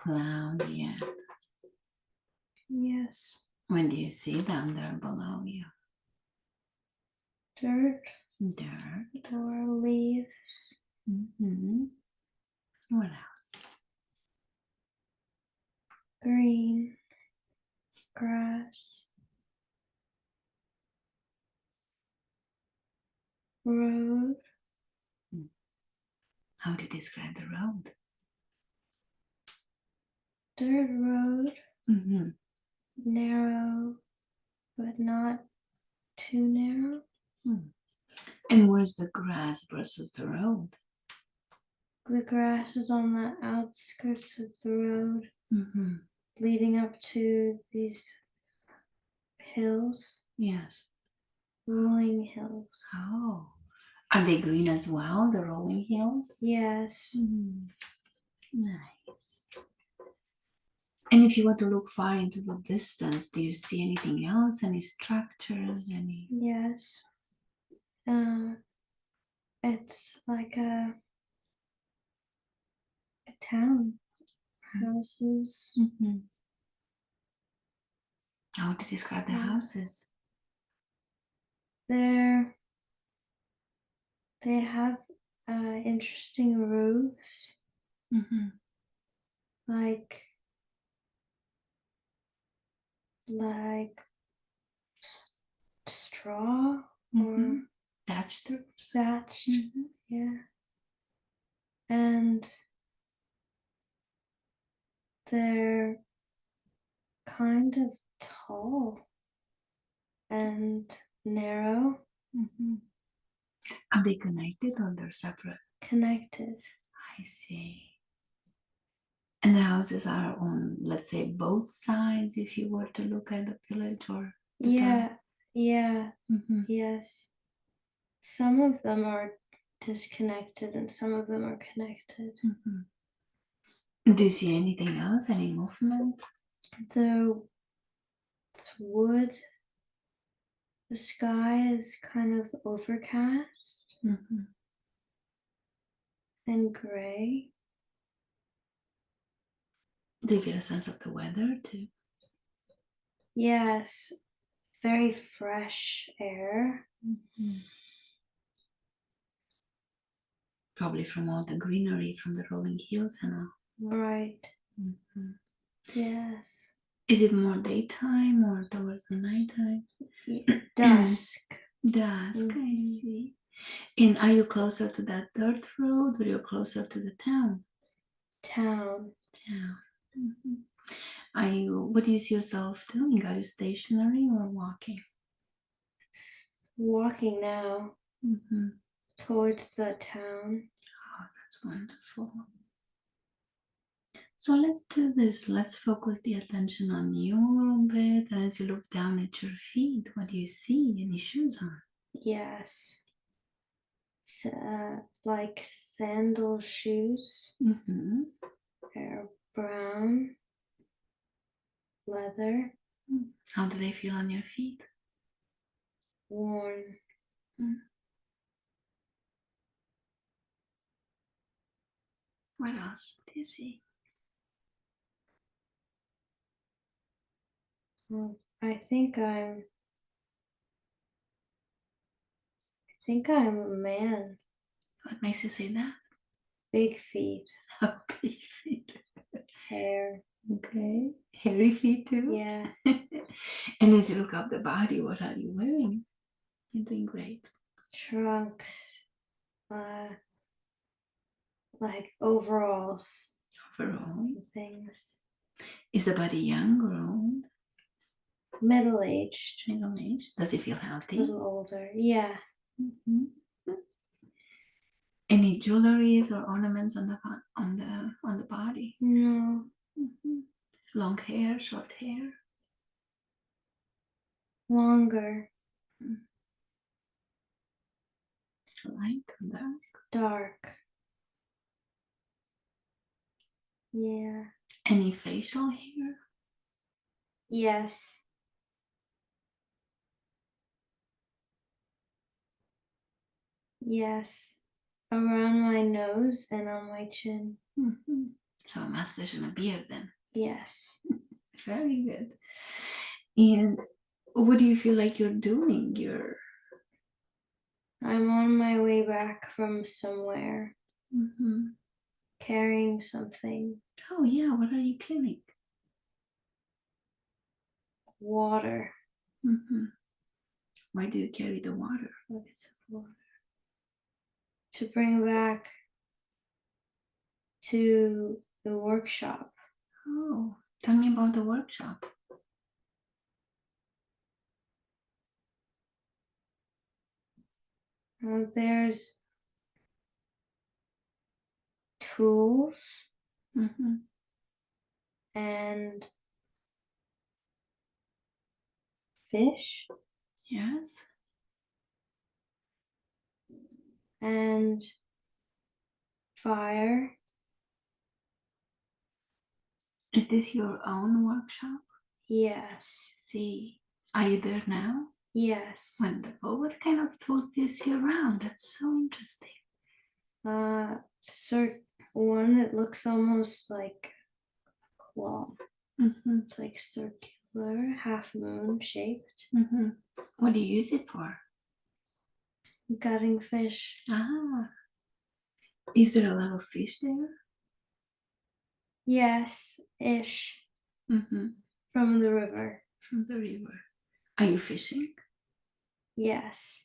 cloud yet. Yes. When do you see them there below you? Dirt. Dirt. Or leaves. Mm-hmm. What else? Green. Grass. Road. How do you describe the road? Dirt road. Mm-hmm. Narrow, but not too narrow. And where's the grass versus the road? The grass is on the outskirts of the road, leading up to these hills. Yes. Rolling hills. Oh. Are they green as well, the rolling hills? Yes. Nice. And if you were to look far into the distance, do you see anything else? Any structures? Any? Yes. It's like a town. Houses. How to describe the houses? They have interesting roofs. Like straw or Thatched roofs. thatched. Yeah. And they're kind of tall and narrow. Are they connected or they're separate? Connected. I see. And the houses are on, let's say, both sides if you were to look at the village or the town? Yes. Some of them are disconnected and some of them are connected. Do you see anything else? Any movement? It's wood. The sky is kind of overcast and gray. Do you get a sense of the weather too? Yes, very fresh air. Probably from all the greenery from the rolling hills and all. Right. Yes. Is it more daytime or towards the nighttime? Dusk. Dusk, I see. And are you closer to that dirt road or you're closer to the town? Town. What do you see yourself doing? Are you stationary or walking? Walking now towards the town. Oh, that's wonderful. So let's do this. Let's focus the attention on you a little bit. And as you look down at your feet, what do you see? Any shoes on? Yes. Like sandal shoes. They're brown. Leather. How do they feel on your feet? Worn. What else do you see? I think I'm a man. What makes you say that? Big feet. Oh, big feet. Hair. Okay. Hairy feet too? Yeah. And as you look up the body, what are you wearing? You're doing great. Trunks. Like overalls. Overall. Things. Is the body young or old? Middle-aged. Middle-aged. Does it feel healthy? A little older. Yeah. Any jewelries or ornaments on the body? No. Long hair, short hair? Longer. Light or dark? Dark. Yeah. Any facial hair? Yes. Yes. Around my nose and on my chin. So a mustache and a beard then. Yes. Very good. And what do you feel like you're doing? I'm on my way back from somewhere, carrying something. Oh yeah, what are you carrying? Water. Why do you carry the water? Buckets of water. To bring back to the workshop. Oh, tell me about the workshop. There's tools and fish. Yes. And fire. Is this your own workshop? Yes. See, are you there now? Yes. Wonderful. What kind of tools do you see around? That's so interesting. One that looks almost like a claw. It's like circular, half moon shaped. What do you use it for? Gutting fish. Ah. Is there a lot of fish there? Yes, ish. From the river. From the river. Are you fishing? Yes.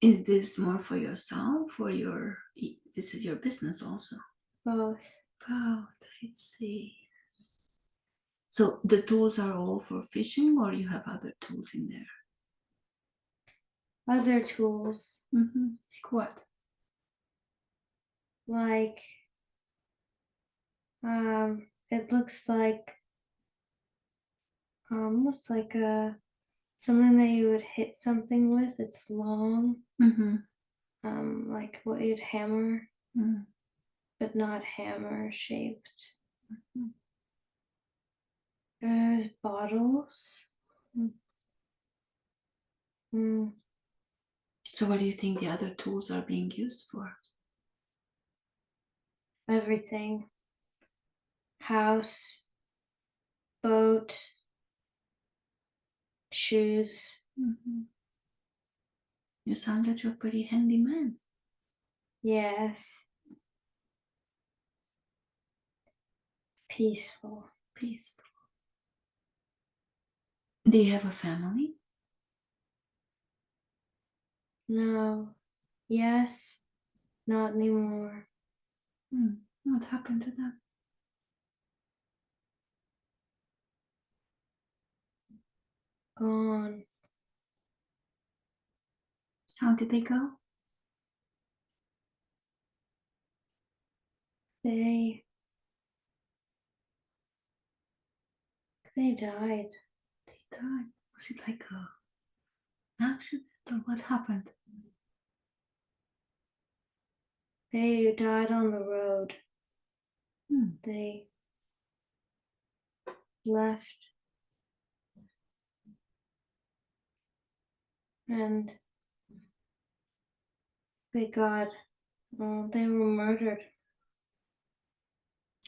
Is this more for yourself or this is your business also? Both. Both, I see. So the tools are all for fishing or you have other tools in there? Other tools. Like what? Like, it looks like almost like something that you would hit something with. It's long. Like what you'd hammer, but not hammer shaped. There's bottles. So what do you think the other tools are being used for? Everything. House, boat, shoes. You sound like you're a pretty handy man. Yes. Peaceful. Peaceful. Do you have a family? No. Yes. Not anymore. What happened to them? Gone. How did they go? They died. They died. Was it like a accident or what happened? They died on the road. They left and they were murdered.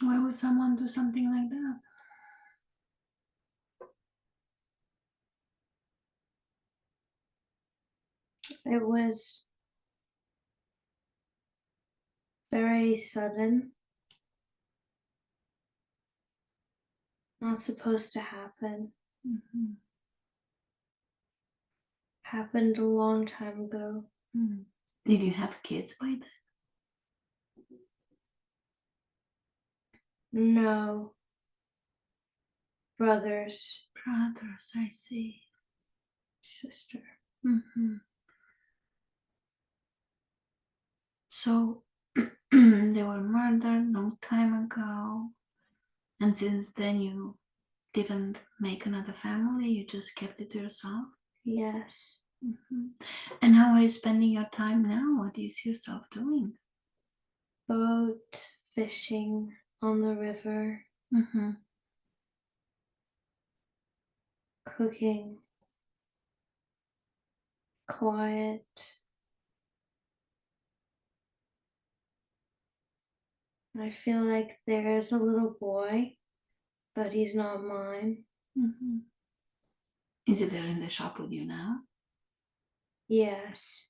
Why would someone do something like that? It was very sudden. Not supposed to happen. Happened a long time ago. Did you have kids by then? No. Brothers. Brothers, I see. Sister. So they were murdered long time ago, and since then you didn't make another family, you just kept it to yourself? Yes. And how are you spending your time now? What do you see yourself doing? Boat, fishing on the river, cooking, quiet. I feel like there's a little boy, but he's not mine. Is it there in the shop with you now? Yes.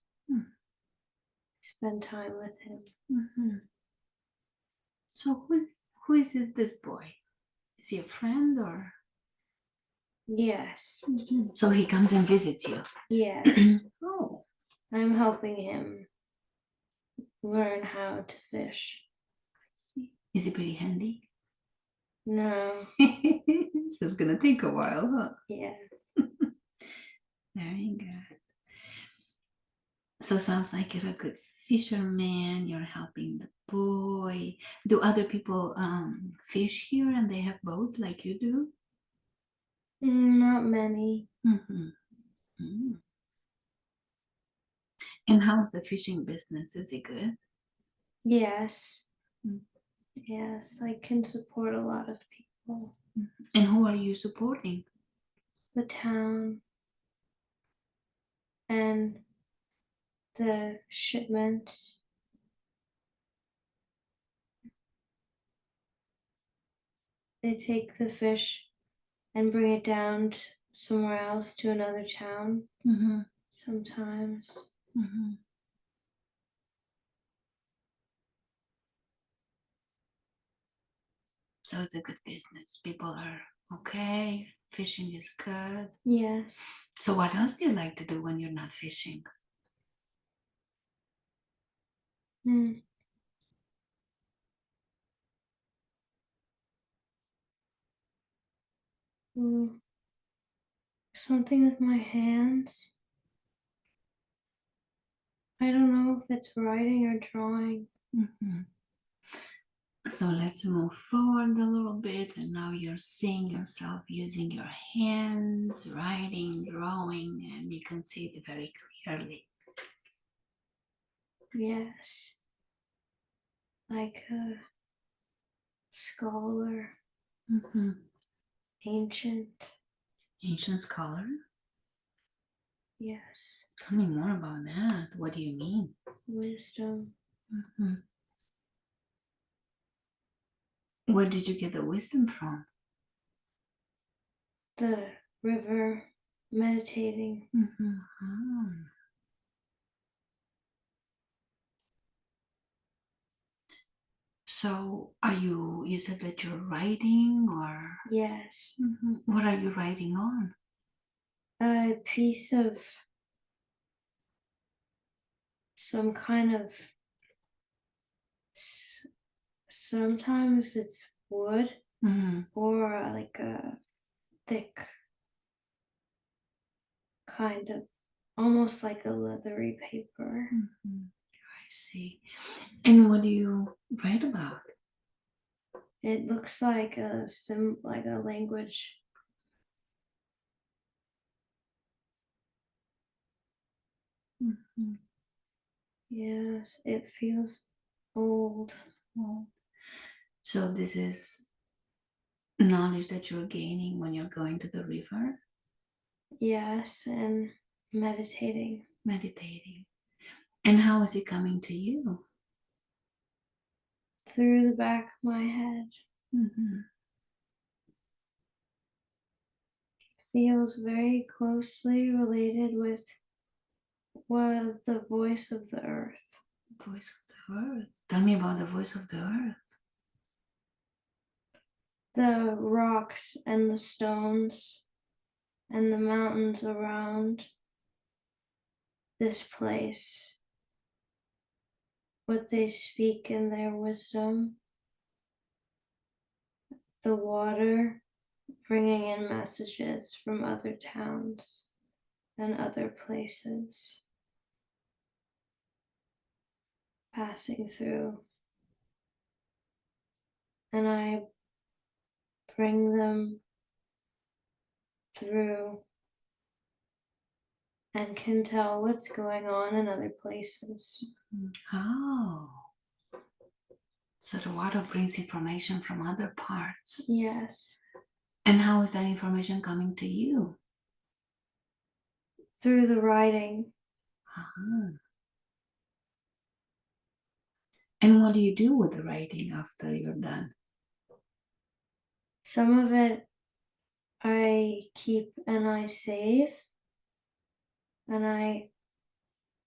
Spend time with him. So who is this boy? Is he a friend or? Yes. So he comes and visits you. Yes. Oh. I'm helping him learn how to fish. Is he pretty handy? No. So it's gonna take a while, huh? Yes. Very good. So sounds like you're a good fisherman. You're helping the boy. Do other people fish here and they have boats like you do? Not many. And how's the fishing business? Is it good? Yes. Yes, I can support a lot of people. And who are you supporting? The town and the shipments. They take the fish and bring it down somewhere else to another town sometimes. So it's a good business. People are okay. Fishing is good. Yes. So what else do you like to do when you're not fishing? Something with my hands. I don't know if it's writing or drawing. So let's move forward a little bit, and now you're seeing yourself using your hands, writing, drawing, and you can see it very clearly. Yes. Like a scholar. Ancient. Ancient scholar? Yes. Tell me more about that. What do you mean? Wisdom. Where did you get the wisdom from? The river, meditating. So you said that you're writing or? Yes. What are you writing on? A piece of some kind of, sometimes it's wood or like a thick kind of, almost like a leathery paper. I see. And what do you write about? It looks like a language. Yes, it feels old. So this is knowledge that you're gaining when you're going to the river? Yes, and meditating. Meditating. And how is it coming to you? Through the back of my head. Feels very closely related with the voice of the earth. Voice of the earth. Tell me about the voice of the earth. The rocks and the stones and the mountains around this place, what they speak in their wisdom, the water bringing in messages from other towns and other places, passing through, and I bring them through and can tell what's going on in other places. Oh. So the water brings information from other parts. Yes. And how is that information coming to you? Through the writing. And what do you do with the writing after you're done? Some of it I keep and I save, and I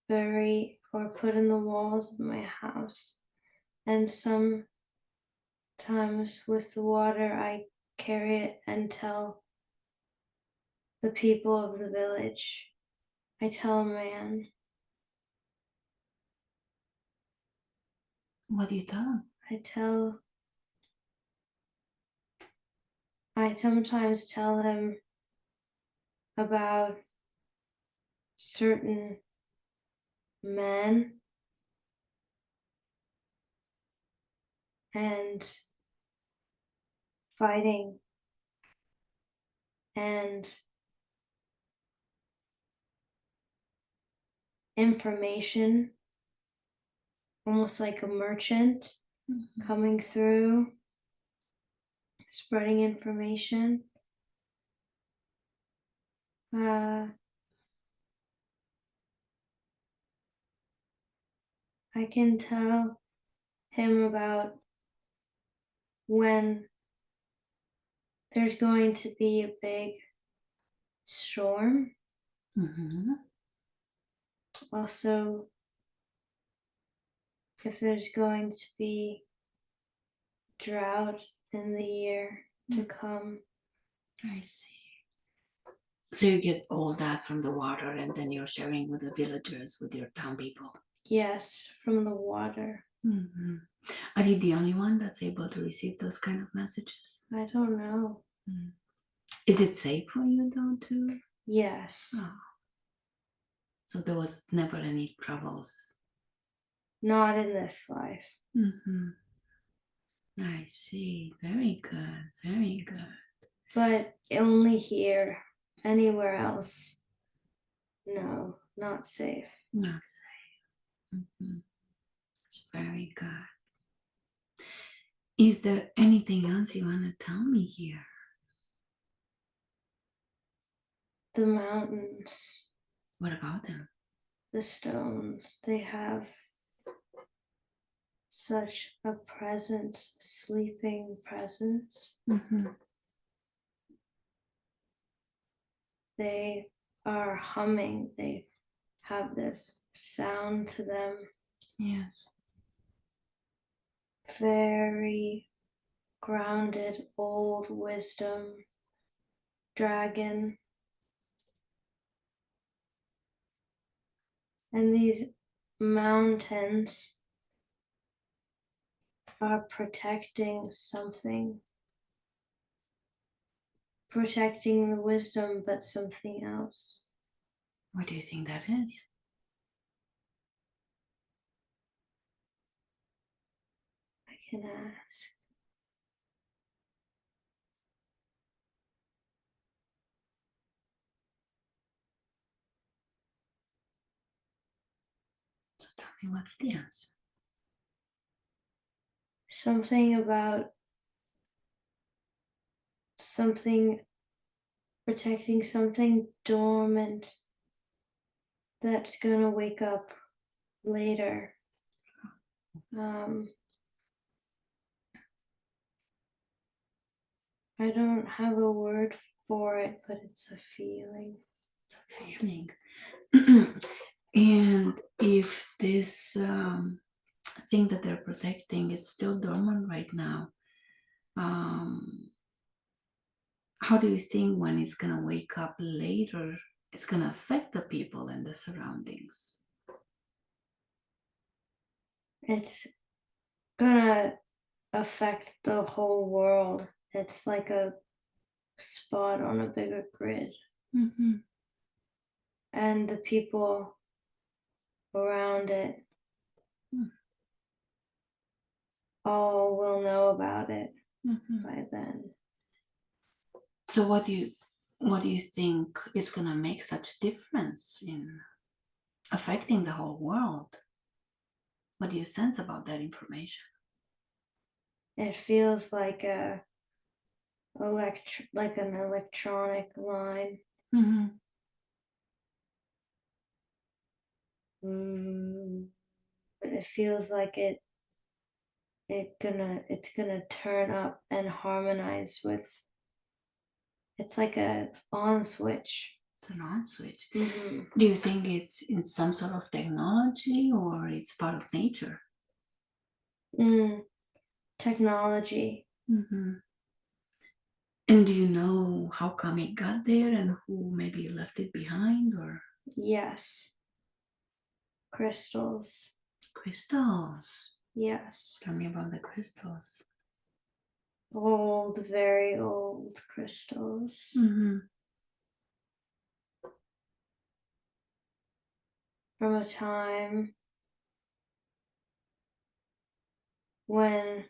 bury or put in the walls of my house. And sometimes with the water, I carry it and tell the people of the village. I tell a man. What do you tell them? I sometimes tell him about certain men and fighting and information, almost like a merchant coming through, spreading information. I can tell him about when there's going to be a big storm. Also, if there's going to be drought in the year to come. I see. So you get all that from the water and then you're sharing with the villagers, with your town people? Yes, from the water. Are you the only one that's able to receive those kind of messages? I don't know. Is it safe for you though to? Yes. Oh. So there was never any troubles? Not in this life. I see. Very good. Very good. But only here. Anywhere else, no, not safe. Not safe. It's very good. Is there anything else you want to tell me here? The mountains. What about them? The stones. They have such a presence, sleeping presence. They are humming. They have this sound to them. Yes. Very grounded, old wisdom, dragon. And these mountains are protecting something. Protecting the wisdom, but something else. What do you think that is? I can ask. So tell me, what's the answer? Something about something protecting something dormant that's gonna wake up later. I don't have a word for it, but it's a feeling. It's a feeling. And if this thing that they're protecting, it's still dormant right now, how do you think when it's going to wake up later, it's going to affect the people and the surroundings? It's gonna affect the whole world. It's like a spot on a bigger grid. And the people around it all will know about it by then. So what do you think is going to make such difference in affecting the whole world? What do you sense about that information? It feels like an electronic line. But it feels like it it's gonna turn up and harmonize with. It's like a on switch. It's an on switch. Mm-hmm. Do you think it's in some sort of technology or it's part of nature? Technology. Mm-hmm. And do you know how come it got there and who maybe left it behind, or Yes. Crystals. crystals? Yes. Tell me about the crystals. Old, very old crystals. Mm-hmm. From a time when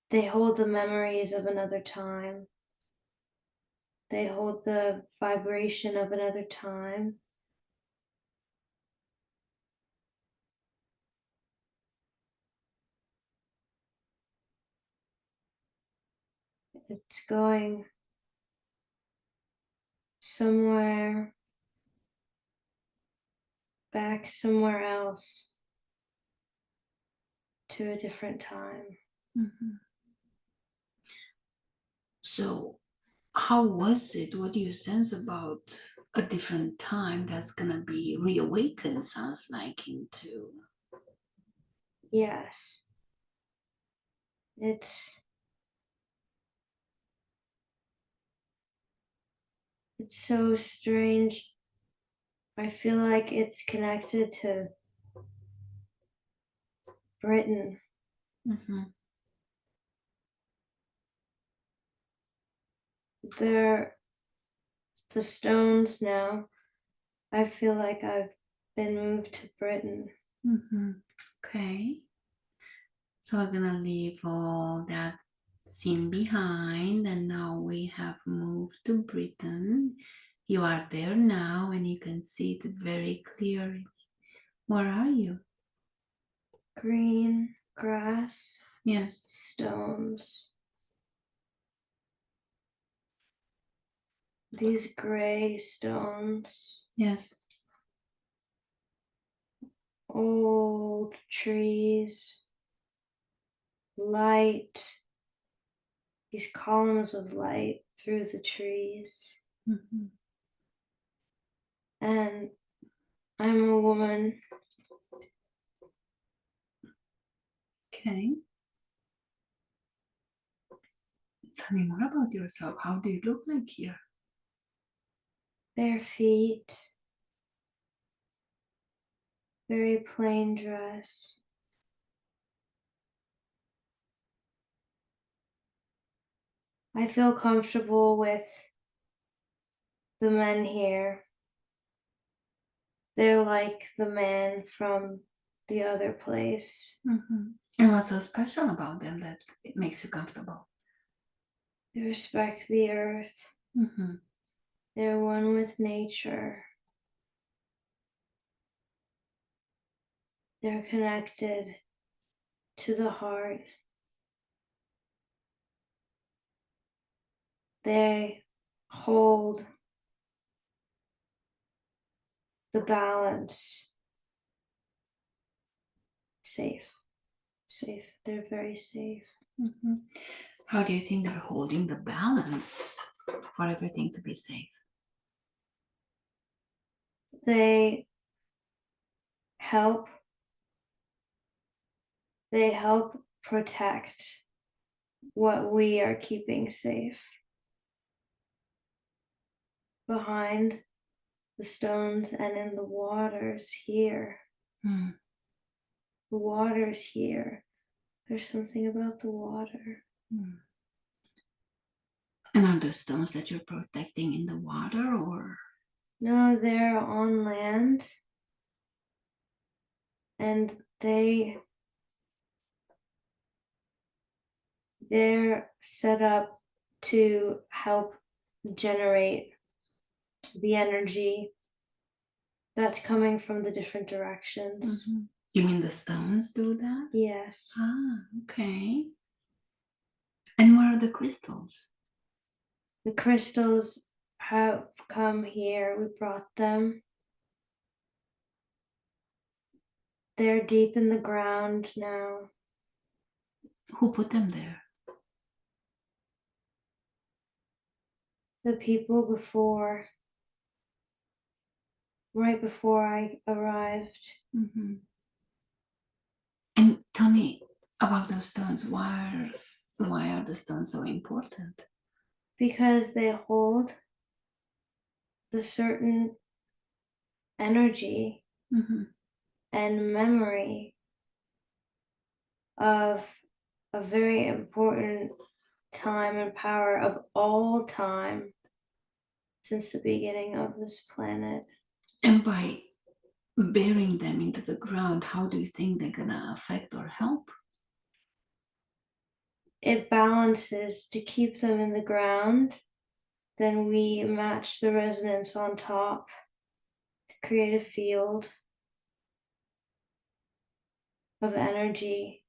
they hold the memories of another time. They hold the vibration of another time. It's going somewhere back somewhere else to a different time. Mm-hmm. So, how was it? What do you sense about a different time that's gonna be reawakened? Sounds like into. Yes. It's so strange. I feel like it's connected to Britain. Mm-hmm. They're the stones now. I feel like I've been moved to Britain. Mm-hmm. Okay. So we're gonna leave all that scene behind, and now we have moved to Britain. You are there now, and you can see it very clearly. Where are you? Green grass, Yes. stones. These gray stones. Yes. Old trees. Light. These columns of light through the trees. Mm-hmm. And I'm a woman. Okay. Tell me more about yourself. How do you look like here? Bare feet. Very plain dress. I feel comfortable with the men here. They're like the man from the other place. Mm-hmm. And what's so special about them that it makes you comfortable? They respect the earth. Mm-hmm. They're one with nature. They're connected to the heart. They hold the balance. Safe. They're very safe. Mm-hmm. How do you think they're holding the balance for everything to be safe? They help. They help protect what we are keeping safe. Behind the stones and in the waters here. Mm. The waters here. There's something about the water. Mm. And are the stones that you're protecting in the water, or? No, they're on land. And they're set up to help generate the energy that's coming from the different directions. Mm-hmm. You mean the stones do that? Yes. Ah, okay. And where are the crystals? The crystals have come here. We brought them. They're deep in the ground now. Who put them there? The people before, right before I arrived. Mm-hmm. And tell me about those stones. Why are the stones so important? Because they hold the certain energy Mm-hmm. and memory of a very important time and power of all time since the beginning of this planet. And by burying them into the ground, how do you think they're gonna affect or help? It balances to keep them in the ground. Then we match the resonance on top to create a field of energy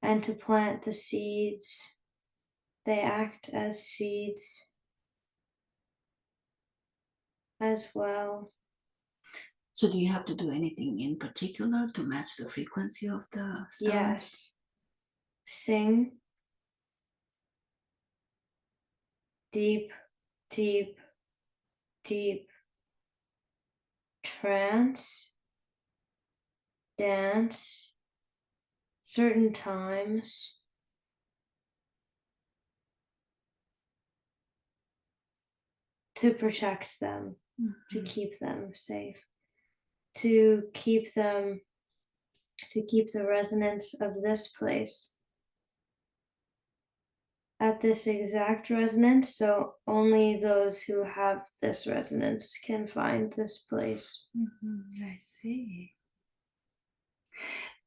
and to plant the seeds. They act as seeds as well. So do you have to do anything in particular to match the frequency of the stones? Yes. Sing deep, deep, deep trance, dance, certain times, to protect them, to keep them safe, to keep the resonance of this place at this exact resonance, so only those who have this resonance can find this place. I see.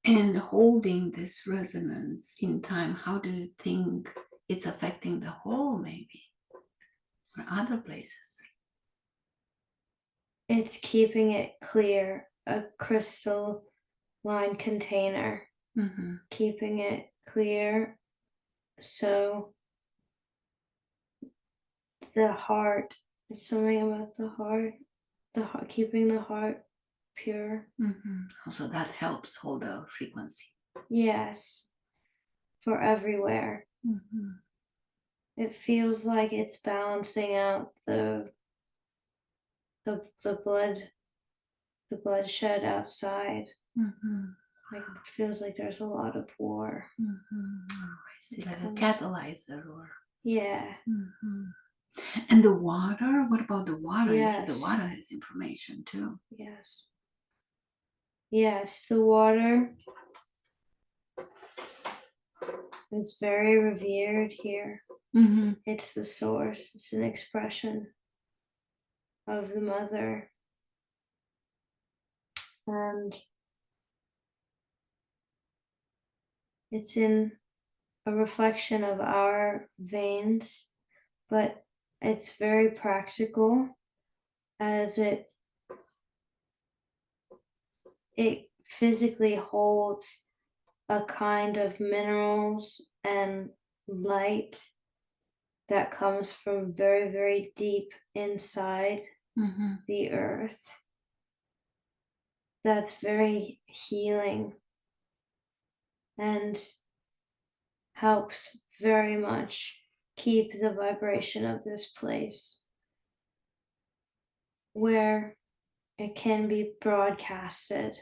And holding this resonance in time, how do you think it's affecting the whole, maybe, or other places? It's keeping it clear, a crystal line container, keeping it clear so the heart, it's something about the heart, keeping the heart pure. Also, that helps hold the frequency. Yes, for everywhere. It feels like it's balancing out the bloodshed outside. Like it feels like there's a lot of war. Oh, I see, like a catalyzer, or yeah. And the water, what about the water? Yes. You said the water has information too. Yes, the water is very revered here. It's the source, it's an expression of the mother. And it's in a reflection of our veins, but it's very practical as it physically holds a kind of minerals and light that comes from very, very deep inside the earth. That's very healing and helps very much keep the vibration of this place where it can be broadcasted.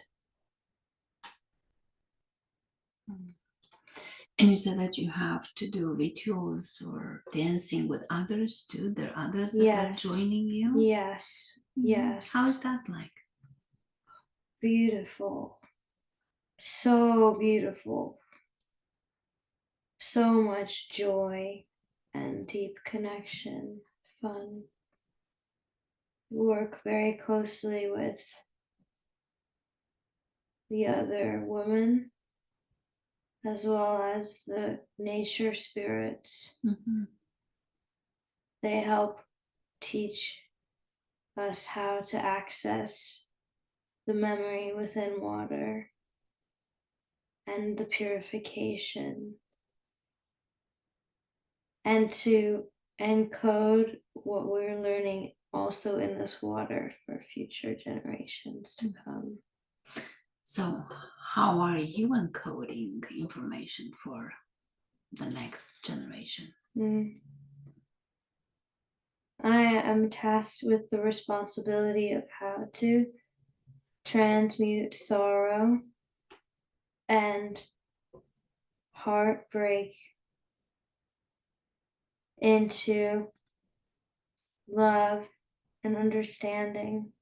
And you said that you have to do rituals or dancing with others too. There are others that are joining you? Yes. How is that like? Beautiful. So beautiful. So much joy and deep connection, fun. Work very closely with the other women as well as the nature spirits. They help teach us how to access the memory within water and the purification, and to encode what we're learning also in this water for future generations to come. So how are you encoding information for the next generation? I am tasked with the responsibility of how to transmute sorrow and heartbreak into love and understanding.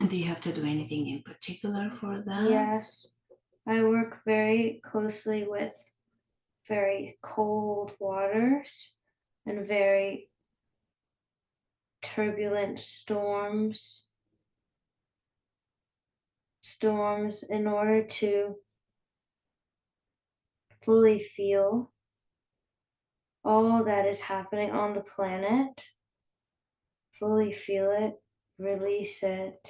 And do you have to do anything in particular for that? Yes, I work very closely with very cold waters and very turbulent storms in order to fully feel all that is happening on the planet, fully feel it, release it,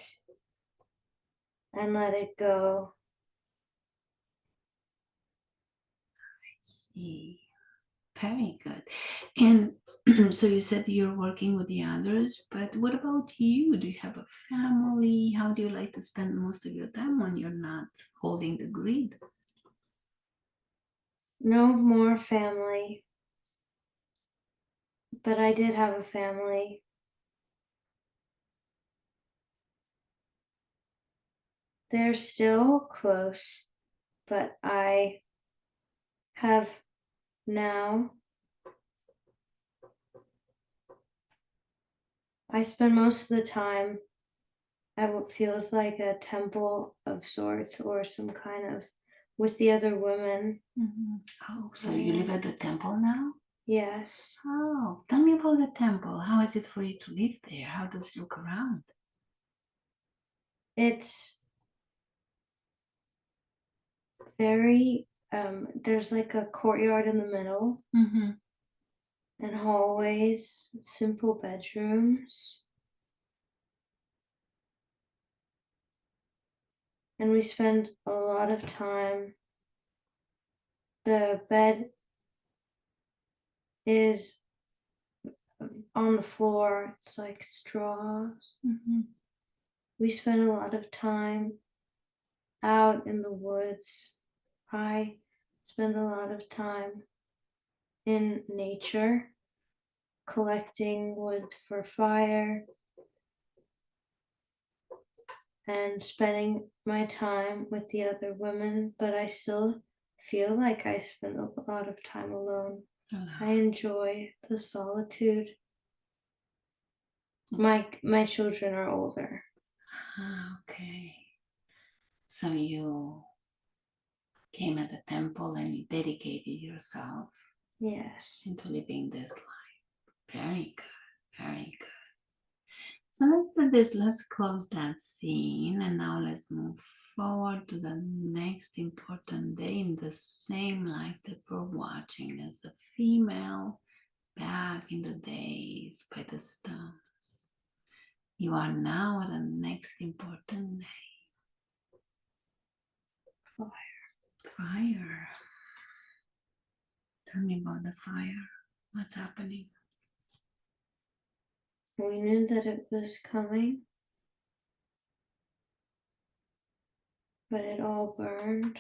and let it go. See, very good. And so you said you're working with the others, but what about you? Do you have a family? How do you like to spend most of your time when you're not holding the grid? No more family, but I did have a family. They're still close, but I have now, I spend most of the time at what feels like a temple of sorts or some kind of with the other women. Mm-hmm. Oh, so you live at the temple now? Yes. Oh, tell me about the temple. How is it for you to live there? How does it look around? It's very, there's like a courtyard in the middle Mm-hmm. and hallways, simple bedrooms. And we spend a lot of time. The bed is on the floor, it's like straws. Mm-hmm. We spend a lot of time out in the woods. I spend a lot of time in nature, collecting wood for fire, and spending my time with the other women, but I still feel like I spend a lot of time alone. I enjoy the solitude. My children are older. Okay. So you came at the temple and you dedicated yourself Yes. into living this life. Very good. Very good. So let's do this. Let's close that scene and now let's move forward to the next important day in the same life that we're watching as a female back in the days by the stones. You are now at the next important day. Fire. Tell me about the fire. What's happening? We knew that it was coming, but it all burned.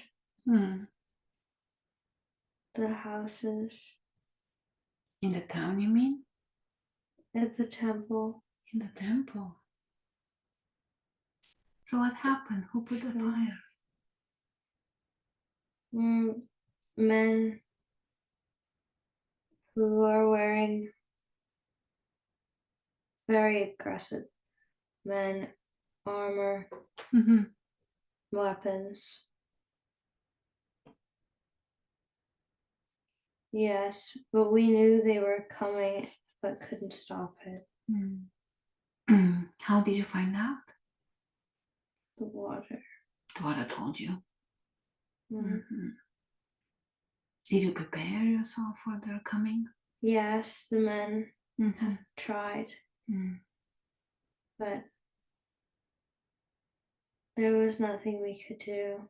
The houses. In the town, you mean? At the temple. In the temple. So what happened? Who put the fire? Men who are wearing very aggressive men, armor, weapons. Yes, but we knew they were coming but couldn't stop it. How did you find out? The water. The water told you. Mm-hmm. Did you prepare yourself for their coming? Yes, the men have tried, but there was nothing we could do.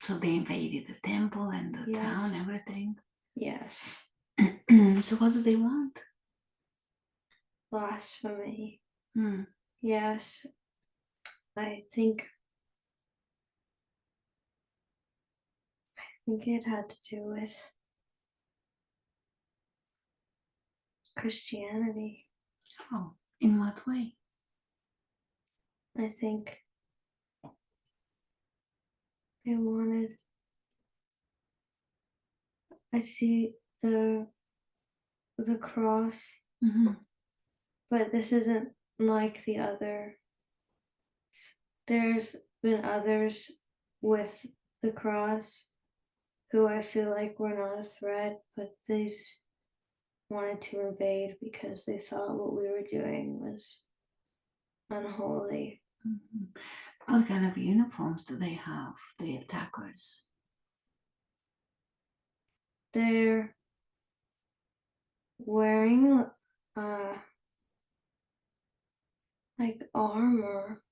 So they invaded the temple and the town, everything? Yes. So what do they want? blasphemy. Mm. Yes, I think it had to do with Christianity. Oh, in what way? I think they wanted. I see the cross, Mm-hmm. but this isn't like the other. There's been others with the cross who I feel like were not a threat, but these wanted to invade because they thought what we were doing was unholy. Mm-hmm. What kind of uniforms do they have, the attackers? They're wearing like armor.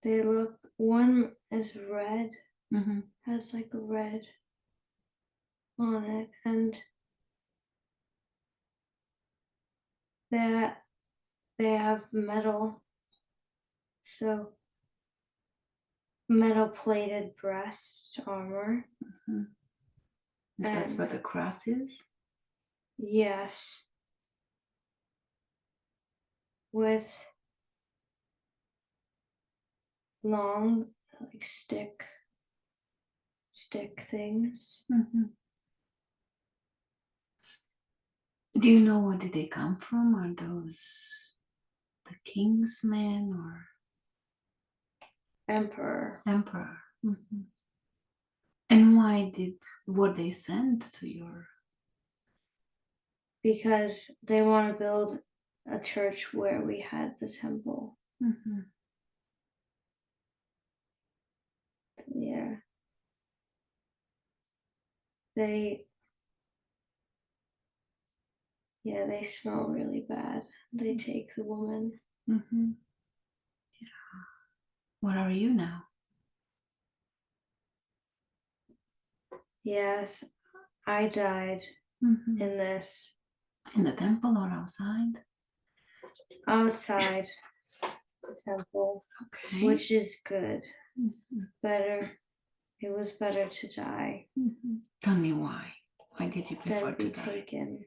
They look, one is red, Mm-hmm. has like a red on it, and that they have metal, so metal plated breast armor. Mm-hmm. That's And what the cross is? yes, with long like stick things. Mm-hmm. Do you know where did they come from? Are those the king's men or Emperor, emperor? Mm-hmm. And why were they sent to your? because they want to build a church where we had the temple. Mm-hmm. Yeah. They they smell really bad. They take the woman. Mm-hmm. Where are you now? Yes, I died Mm-hmm. in this In the temple or outside? outside the temple, Okay. which is good. Mm-hmm. Better. It was better to die Mm-hmm. Tell me why. Why did you prefer than to be die? taken.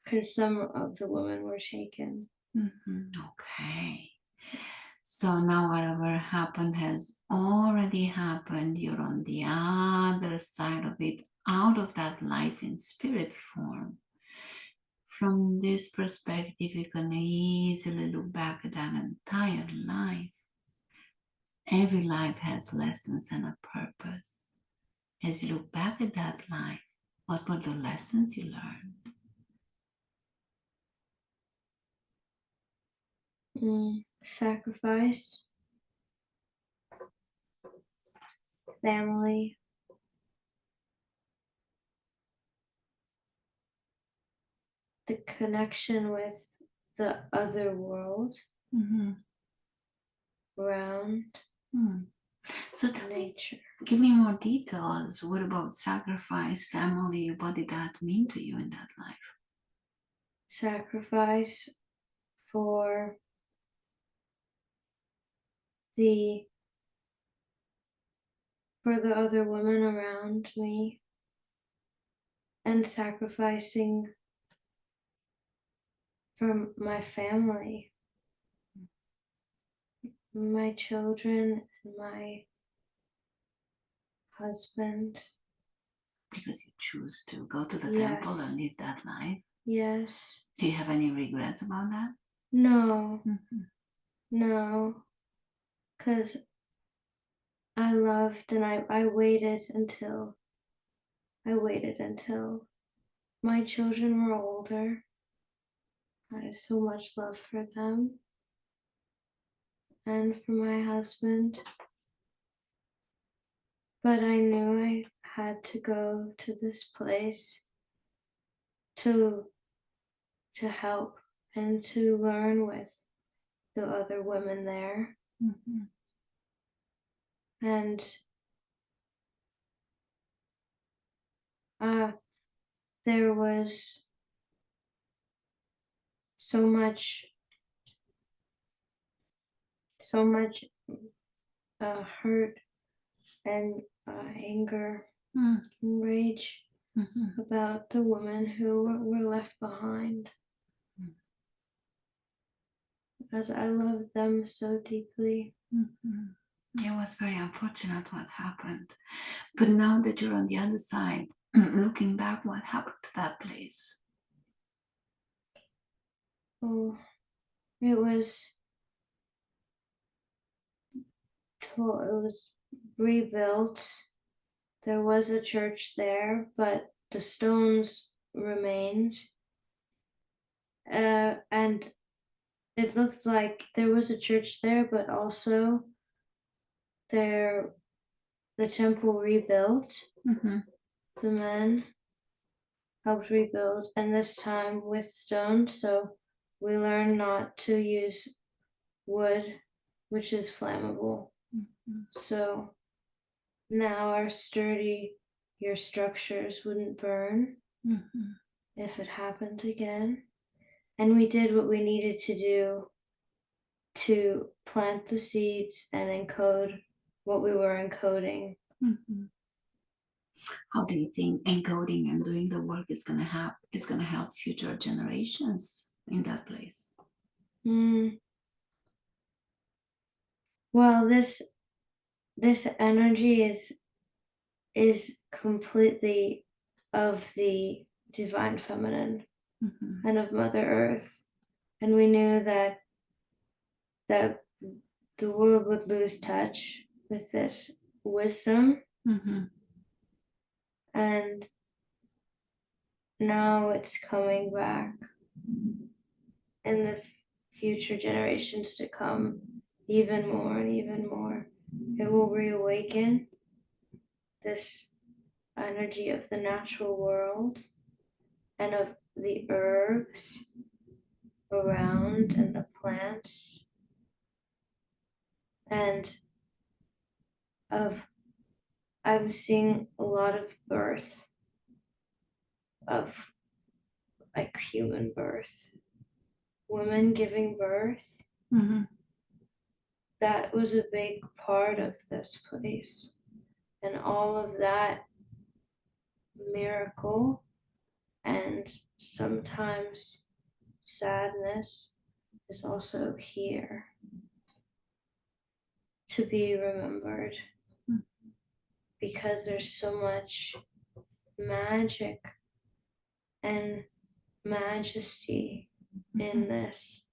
Because some of the women were taken. Mm-hmm. Okay. So now whatever happened has already happened. You're on the other side of it, out of that life in spirit form. From this perspective, you can easily look back at that entire life. Every life has lessons and a purpose. As you look back at that life, what were the lessons you learned? Sacrifice, family, the connection with the other world Mm-hmm. around Hmm. So nature. give me more details. What about sacrifice, family? What did that mean to you in that life? Sacrifice for the other women around me, and sacrificing for my family, my children, and my husband. Because you choose to go to the Yes. temple and live that life. Yes. Do you have any regrets about that? No. Mm-hmm. No. Because I loved, and I waited until my children were older. I had so much love for them and for my husband. But I knew I had to go to this place to help and to learn with the other women there. Mm-hmm. And there was so much so much hurt and anger Mm. and rage Mhm. about the women who were left behind, as I love them so deeply. Mhm. It was very unfortunate what happened. But now that you're on the other side, looking back, what happened to that place? Oh, it was rebuilt. There was a church there, but the stones remained. And it looked like there was a church there, but also there the temple rebuilt. Mm-hmm. The men helped rebuild, and this time with stone. So we learned not to use wood, which is flammable. Mm-hmm. So now our sturdier structures wouldn't burn if it happened again. And we did what we needed to do to plant the seeds and encode what we were encoding. Mm-hmm. How do you think encoding and doing the work is gonna help future generations in that place? Well, this energy is completely of the divine feminine and of Mother Earth, and we knew that the world would lose touch with this wisdom, and now it's coming back in the future generations to come, even more and even more. It will reawaken this energy of the natural world and of the herbs around and the plants, and I'm seeing a lot of birth, of like human birth, women giving birth. That was a big part of this place, and all of that miracle and sometimes sadness is also here to be remembered, because there's so much magic and majesty in this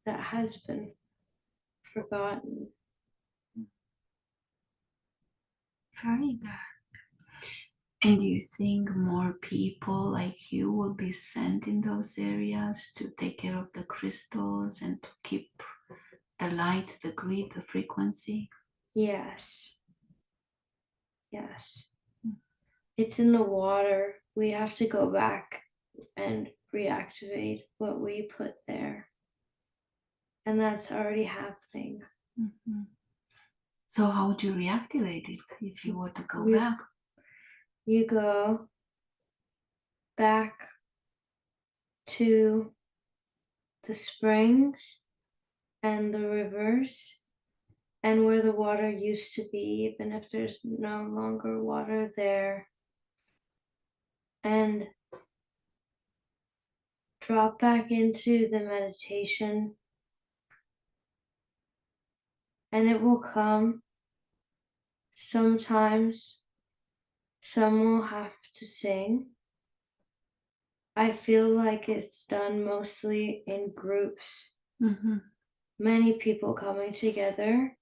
that has been forgotten. Very good. And do you think more people like you will be sent in those areas to take care of the crystals and to keep the light, the grid, the frequency? Yes. Yes. It's in the water. We have to go back and reactivate what we put there. And that's already happening. So how would you reactivate it if you were to go back? You go back to the springs and the rivers and where the water used to be, even if there's no longer water there, and drop back into the meditation, and it will come. Sometimes some will have to sing. I feel like it's done mostly in groups. Many people coming together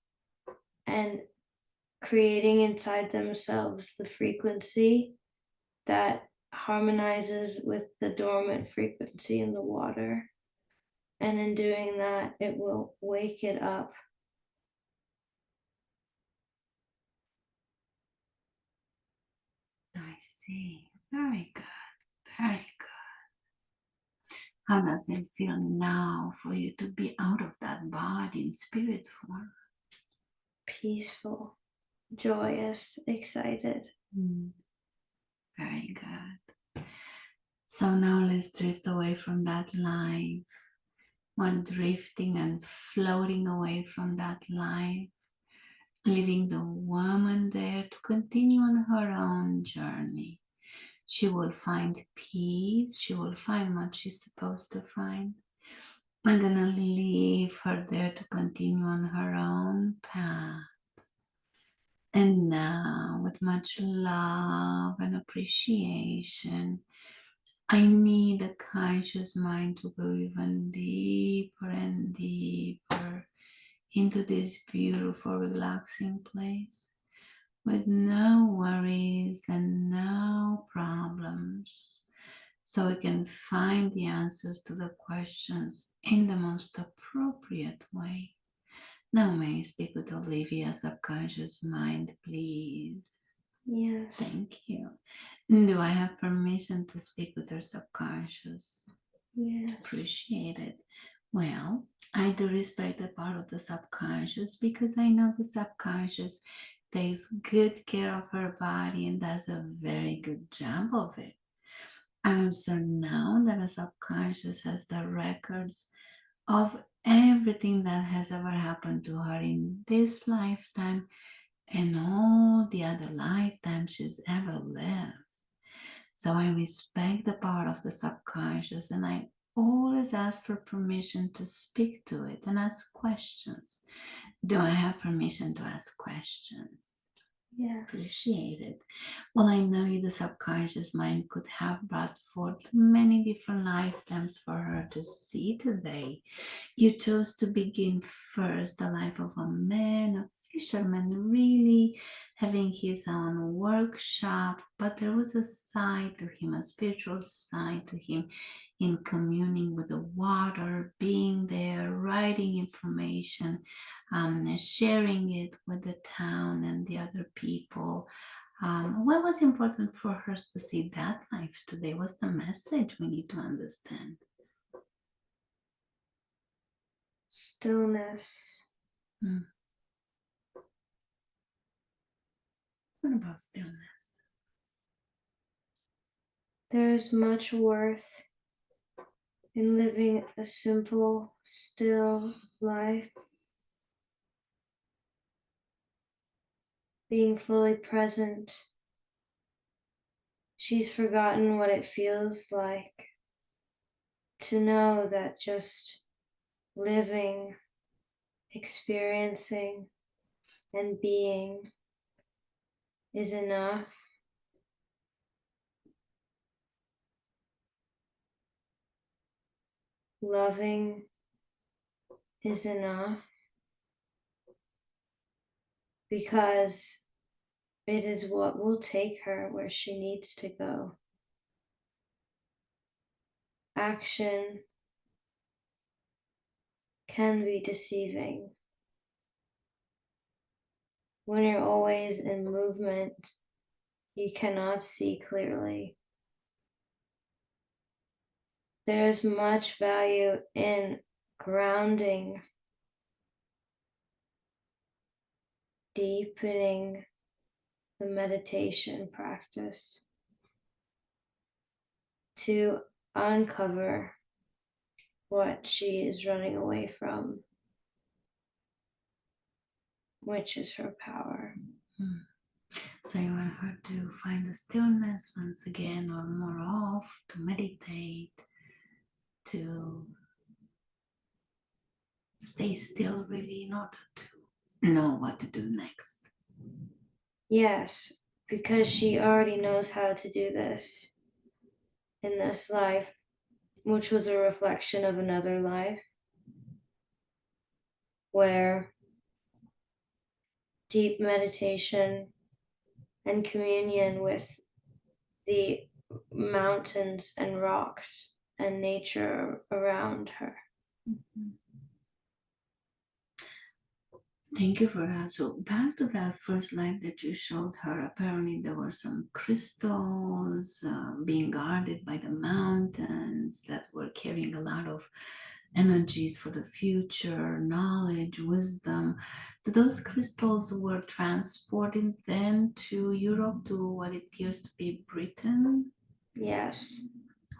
and creating inside themselves the frequency that harmonizes with the dormant frequency in the water. And in doing that, it will wake it up. I see. Very good. Very good. How does it feel now for you to be out of that body in spirit form? Peaceful, joyous, excited. Very good. So now let's drift away from that life We're drifting and floating away from that life, leaving the woman there to continue on her own journey. She will find peace. She will find what she's supposed to find. I'm gonna leave her there to continue on her own path. And now, with much love and appreciation, I need a conscious mind to go even deeper and deeper into this beautiful, relaxing place with no worries and no problems. So we can find the answers to the questions in the most appropriate way. Now, may I speak with Olivia's subconscious mind, please? Yes. Thank you. Do I have permission to speak with her subconscious? Yes. Appreciate it. Well, I do respect the part of the subconscious because I know the subconscious takes good care of her body and does a very good job of it. I also know that the subconscious has the records of everything that has ever happened to her in this lifetime and all the other lifetimes she's ever lived. So I respect the part of the subconscious and I always ask for permission to speak to it and ask questions. Do I have permission to ask questions? Yes. Appreciate it. Well, I know the subconscious mind could have brought forth many different lifetimes for her to see today. You chose to begin first the life of a man, a fisherman, really having his own workshop, but there was a side to him, a spiritual side to him, in communing with the water, being there, writing information, sharing it with the town and the other people. What was important for her to see that life today? What's the message we need to understand? Stillness. What about stillness? There is much worth in living a simple, still life, being fully present. She's forgotten what it feels like to know that just living, experiencing, and being is enough. Loving is enough because it is what will take her where she needs to go. Action can be deceiving. When you're always in movement, you cannot see clearly. There's much value in grounding, deepening the meditation practice to uncover what she is running away from, which is her power. So you want her to find the stillness once again or more off, to meditate, to stay still really in order to know what to do next. Yes, because she already knows how to do this in this life, which was a reflection of another life where deep meditation and communion with the mountains and rocks and nature around her. Thank you for that. So back to that first life that you showed her, apparently there were some crystals being guarded by the mountains that were carrying a lot of energies for the future, knowledge, wisdom. Those crystals were transported then to Europe, to what it appears to be Britain. Yes.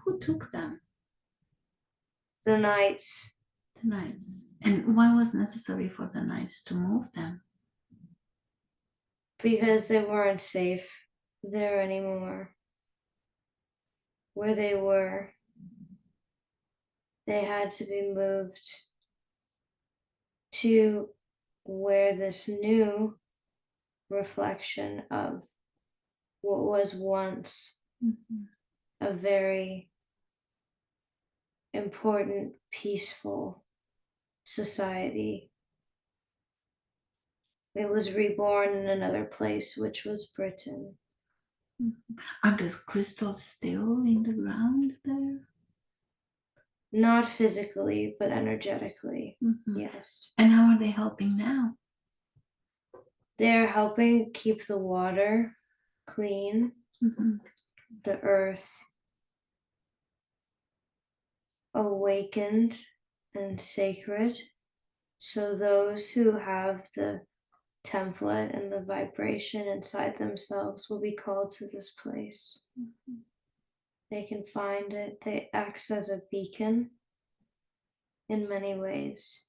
Who took them? The knights The knights. And why was necessary for the knights to move them? Because they weren't safe there anymore. Where they were, they had to be moved to where this new reflection of what was once a very important, peaceful society. It was reborn in another place, which was Britain. Are those crystals still in the ground there? Not physically, but energetically. Mm-hmm. Yes. And how are they helping now? They're helping keep the water clean, the earth awakened and sacred. So those who have the template and the vibration inside themselves will be called to this place. They can find it. They act as a beacon in many ways,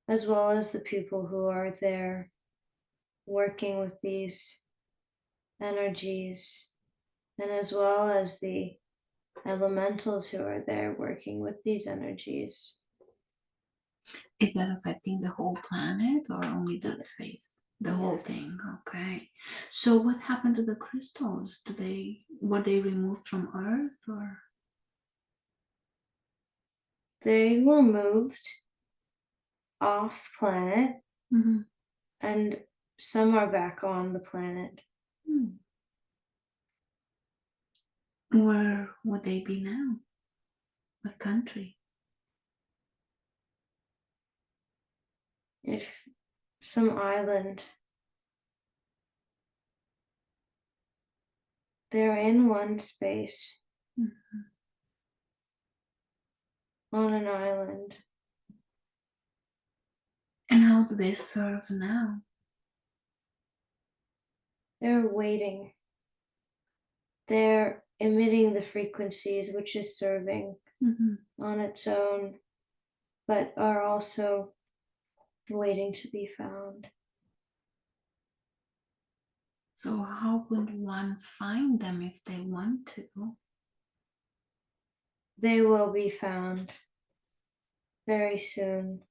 as well as the people who are there working with these energies, and as well as the elementals who are there working with these energies. Is that affecting the whole planet or only that Yes. space? The whole thing, okay. So what happened to the crystals? Were they removed from Earth or? They were moved off planet, and some are back on the planet. Where would they be now? What country? If some island, they're in one space on an island. And how do they serve now? They're waiting. They're emitting the frequencies, which is serving on its own, but are also waiting to be found. So how would one find them if they want to? They will be found very soon.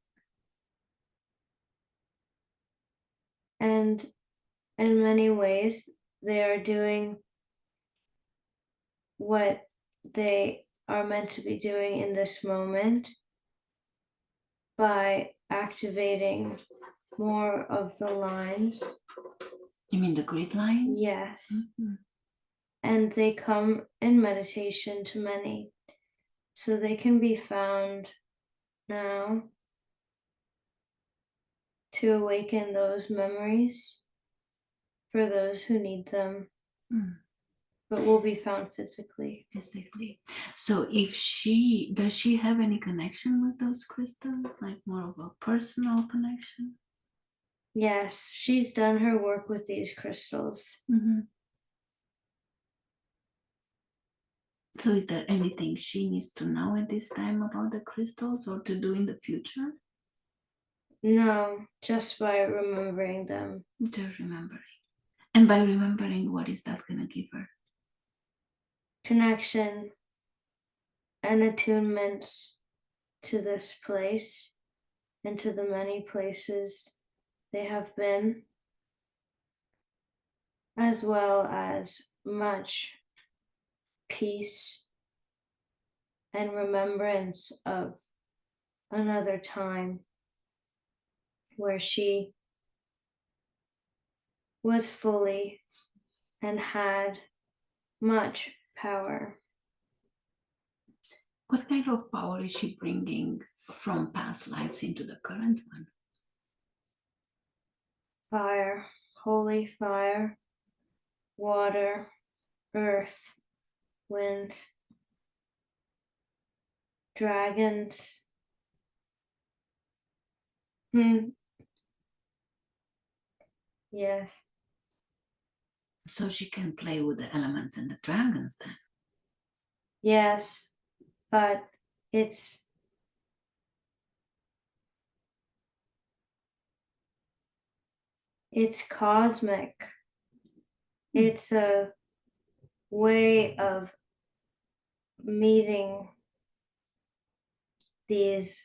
And in many ways, they are doing what they are meant to be doing in this moment by activating more of the lines. You mean the grid lines? Yes. And they come in meditation to many. So they can be found now to awaken those memories for those who need them, but will be found physically. So does she have any connection with those crystals? Like more of a personal connection? Yes, she's done her work with these crystals. So is there anything she needs to know at this time about the crystals or to do in the future? No, just by remembering them. Just remembering. And by remembering, what is that going to give her? Connection and attunements to this place and to the many places they have been, as well as much peace and remembrance of another time where she was fully and had much power. What kind of power is she bringing from past lives into the current one? Fire, holy fire, water, earth, wind, dragons. Yes. So she can play with the elements and the dragons then? Yes, but it's It's cosmic. It's a way of meeting these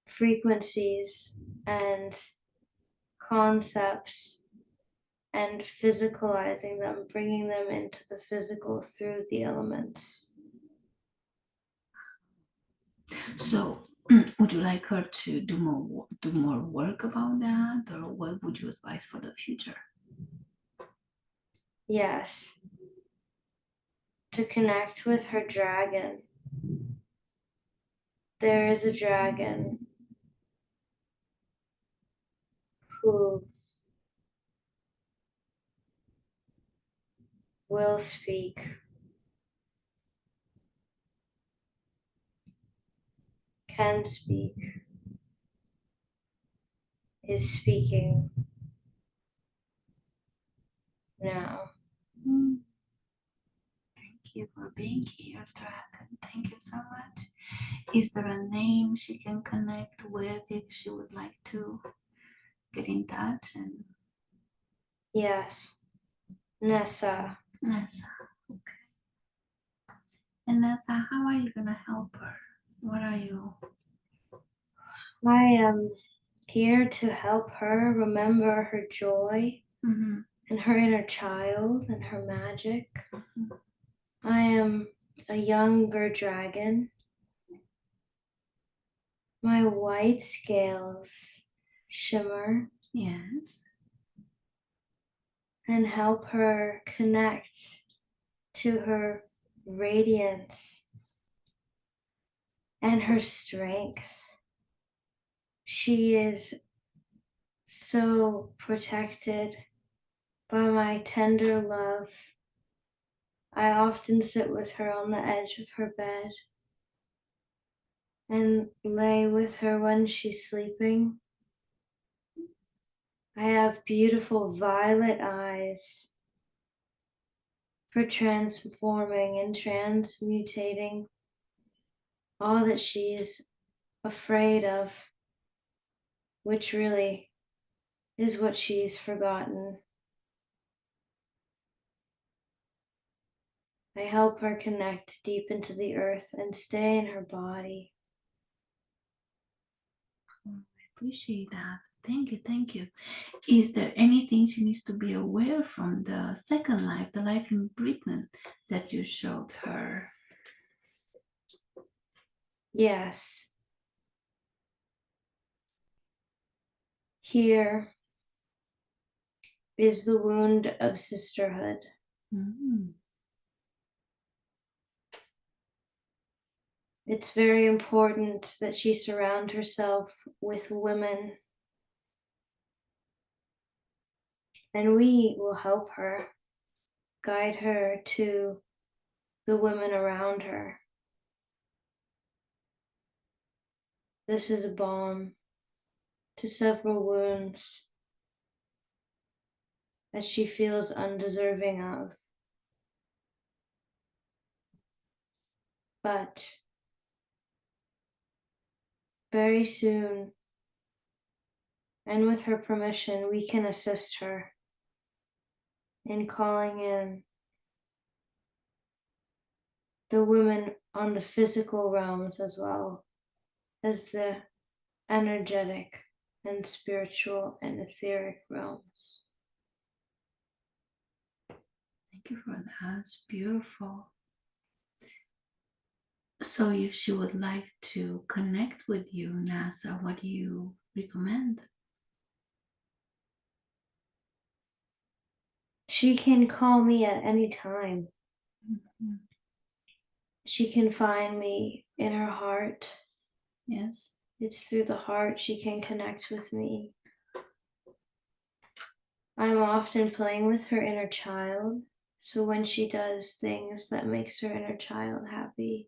frequencies and concepts and physicalizing them, bringing them into the physical through the elements. So, would you like her to do more work about that, or what would you advise for the future? Yes, to connect with her dragon. There is a dragon who will speak, can speak, is speaking now. Thank you for being here, Dragon. Thank you so much. Is there a name she can connect with if she would like to get in touch? And Yes, Nessa. Nessa, okay. And Nessa, how are you gonna help her? What are you? I am here to help her remember her joy and her inner child and her magic. I am a younger dragon. My white scales shimmer Yes. and help her connect to her radiance and her strength. She is so protected by my tender love. I often sit with her on the edge of her bed and lay with her when she's sleeping. I have beautiful violet eyes for transforming and transmutating all that she's afraid of, which really is what she's forgotten. I help her connect deep into the earth and stay in her body. I appreciate that. Thank you, thank you. Is there anything she needs to be aware from the second life, the life in Britain that you showed her? Yes. Here is the wound of sisterhood. Mm. It's very important that she surround herself with women, and we will help her, guide her to the women around her. This is a balm to several wounds that she feels undeserving of. But very soon, and with her permission, we can assist her in calling in the women on the physical realms as well as the energetic and spiritual and etheric realms. Thank you for that. It's beautiful. So, if she would like to connect with you, Nasa, what do you recommend? She can call me at any time. Mm-hmm. She can find me in her heart. Yes. It's through the heart she can connect with me. I'm often playing with her inner child, so when she does things that makes her inner child happy,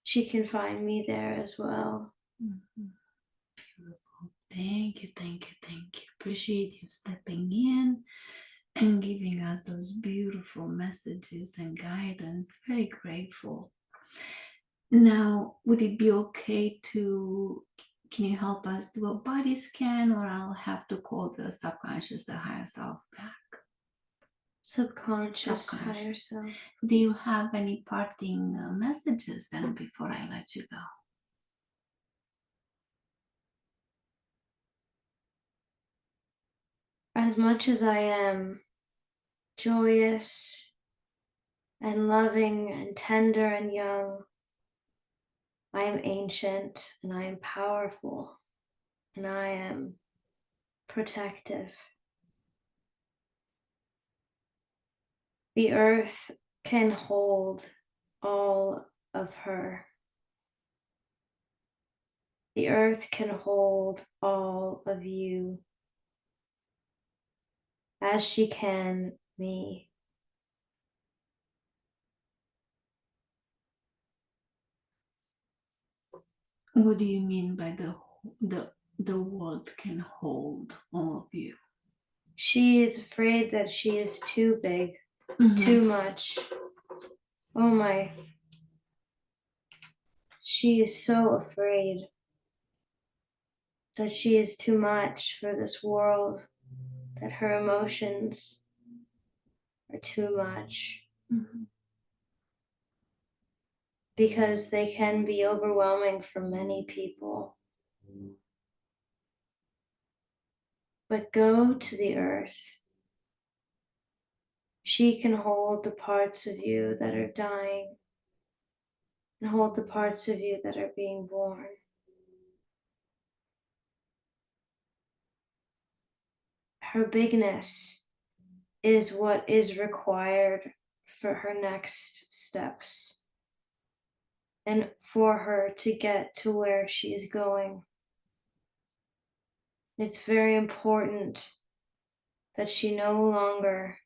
she can find me there as well. Mm-hmm. Beautiful. Thank you, thank you, thank you. Appreciate you stepping in and giving us those beautiful messages and guidance. Very grateful. Now, would it be okay to Can you help us do a body scan, or I'll have to call the subconscious, the higher self back? Subconscious, higher self. Do you have any parting messages then before I let you go? As much as I am joyous and loving and tender and young, I am ancient and I am powerful and I am protective. The earth can hold all of her. The earth can hold all of you as she can me. What do you mean by the world can hold all of you? She is afraid that she is too big, too much. Oh my. She is so afraid that she is too much for this world, that her emotions are too much. Because they can be overwhelming for many people. But go to the earth. She can hold the parts of you that are dying and hold the parts of you that are being born. Her bigness is what is required for her next steps and for her to get to where she is going. It's very important that she no longer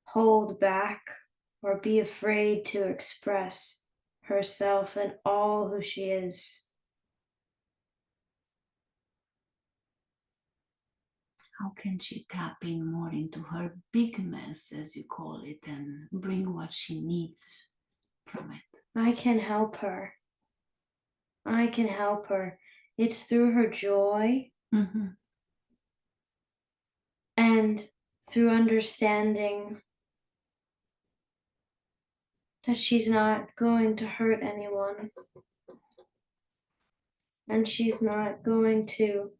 hold back or be afraid to express herself and all who she is. How can she tap in more into her bigness, as you call it, and bring what she needs from it? I can help her. I can help her. It's through her joy and through understanding that she's not going to hurt anyone and she's not going to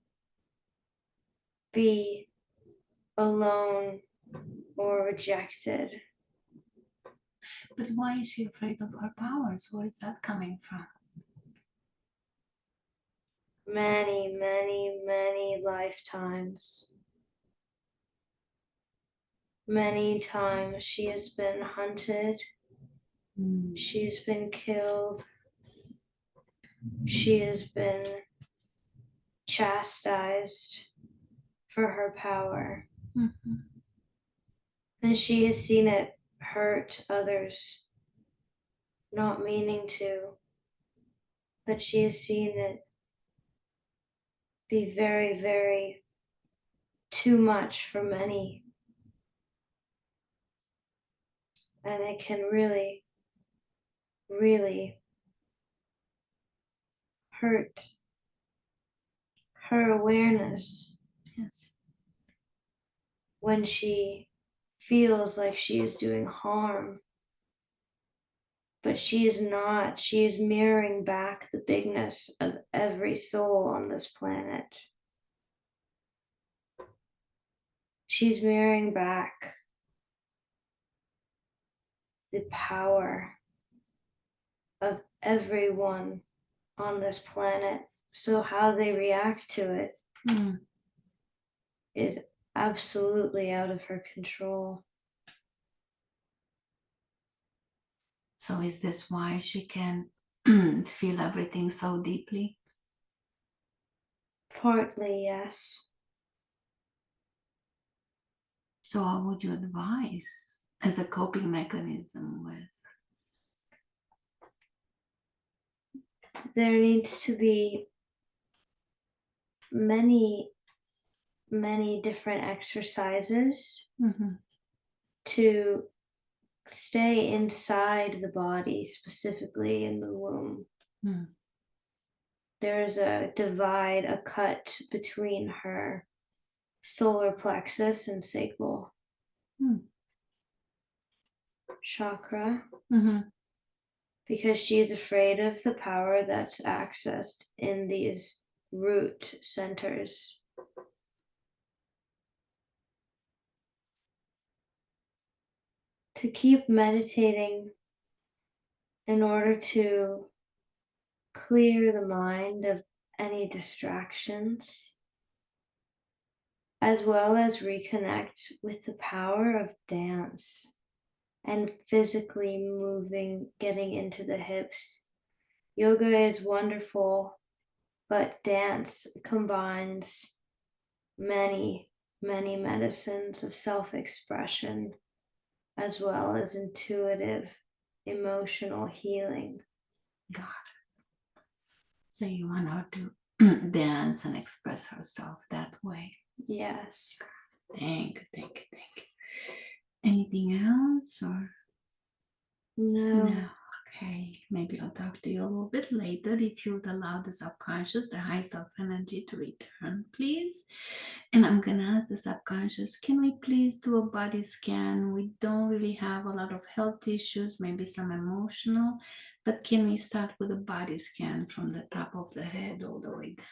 be alone or rejected. But why is she afraid of her powers? Where is that coming from? Many, many, many lifetimes. Many times she has been hunted. She's been killed. She has been chastised for her power. And she has seen it hurt others, not meaning to, but she has seen it be very, very too much for many. And it can really, really hurt her awareness. Yes. When she feels like she is doing harm. But she is not. She is mirroring back the bigness of every soul on this planet. She's mirroring back the power of everyone on this planet. So how they react to it is absolutely out of her control. So is this why she can feel everything so deeply? Partly, yes. So what would you advise as a coping mechanism with? There needs to be many, many different exercises to stay inside the body, specifically in the womb. there's a divide, a cut between her solar plexus and sacral chakra, because she's afraid of the power that's accessed in these root centers. To keep meditating in order to clear the mind of any distractions, as well as reconnect with the power of dance and physically moving, getting into the hips. Yoga is wonderful, but dance combines many, many medicines of self-expression, as well as intuitive, emotional healing. God. So you want her to dance and express herself that way. Yes. Thank you, thank you, thank you. Anything else or? No. Okay, maybe I'll talk to you a little bit later if you would allow the subconscious, the high self energy to return, please. And I'm gonna ask the subconscious, can we please do a body scan? We don't really have a lot of health issues, maybe some emotional, but can we start with a body scan from the top of the head all the way down?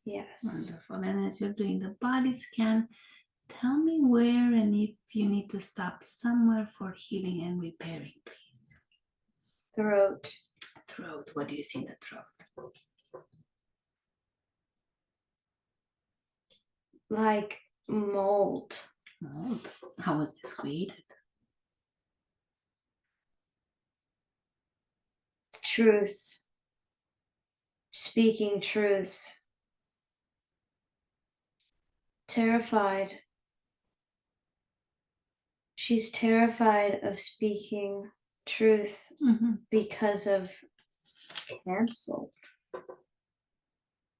Yes. Wonderful. And as you're doing the body scan, tell me where and if you need to stop somewhere for healing and repairing, please. Throat. Throat. What do you see in the throat? Like mold. Mold. How was this created? Truth. Speaking truth. Terrified. She's terrified of speaking truth because of cancel.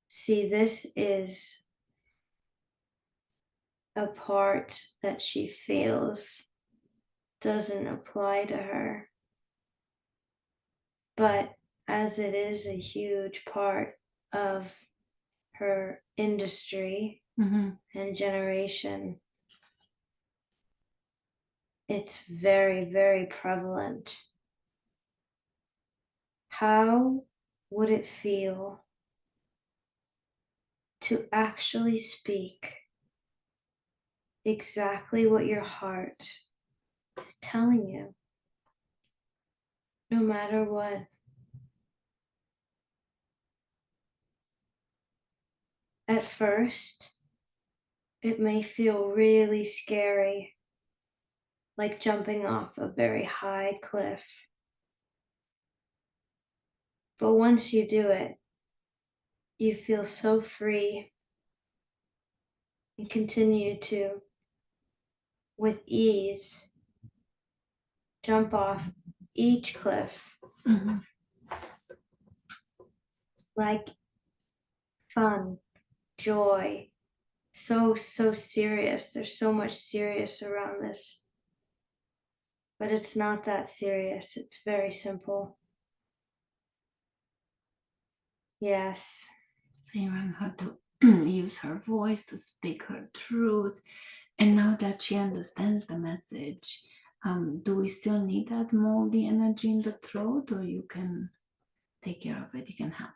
See, this is a part that she feels doesn't apply to her. But as it is a huge part of her industry and generation, it's very, very prevalent. How would it feel to actually speak exactly what your heart is telling you, no matter what? At first, it may feel really scary, like jumping off a very high cliff. But once you do it, you feel so free and continue to, with ease, jump off each cliff like fun, joy, so serious. There's so much serious around this, but it's not that serious. It's very simple. Yes. So you learn how to use her voice to speak her truth. And now that she understands the message, do we still need that moldy energy in the throat, or you can take care of it? You can help.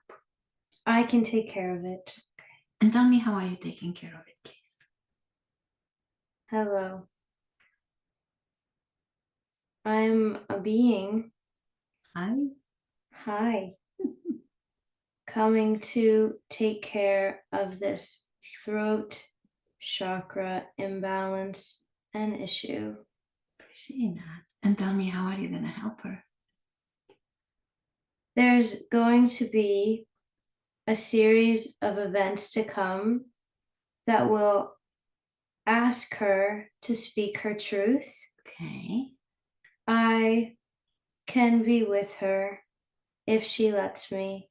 I can take care of it. And tell me, how are you taking care of it, please? Hello. I'm a being. Hi. Hi. Coming to take care of this throat chakra imbalance and issue. Appreciate that. And tell me, how are you going to help her? There's going to be a series of events to come that will ask her to speak her truth. Okay. I can be with her if she lets me,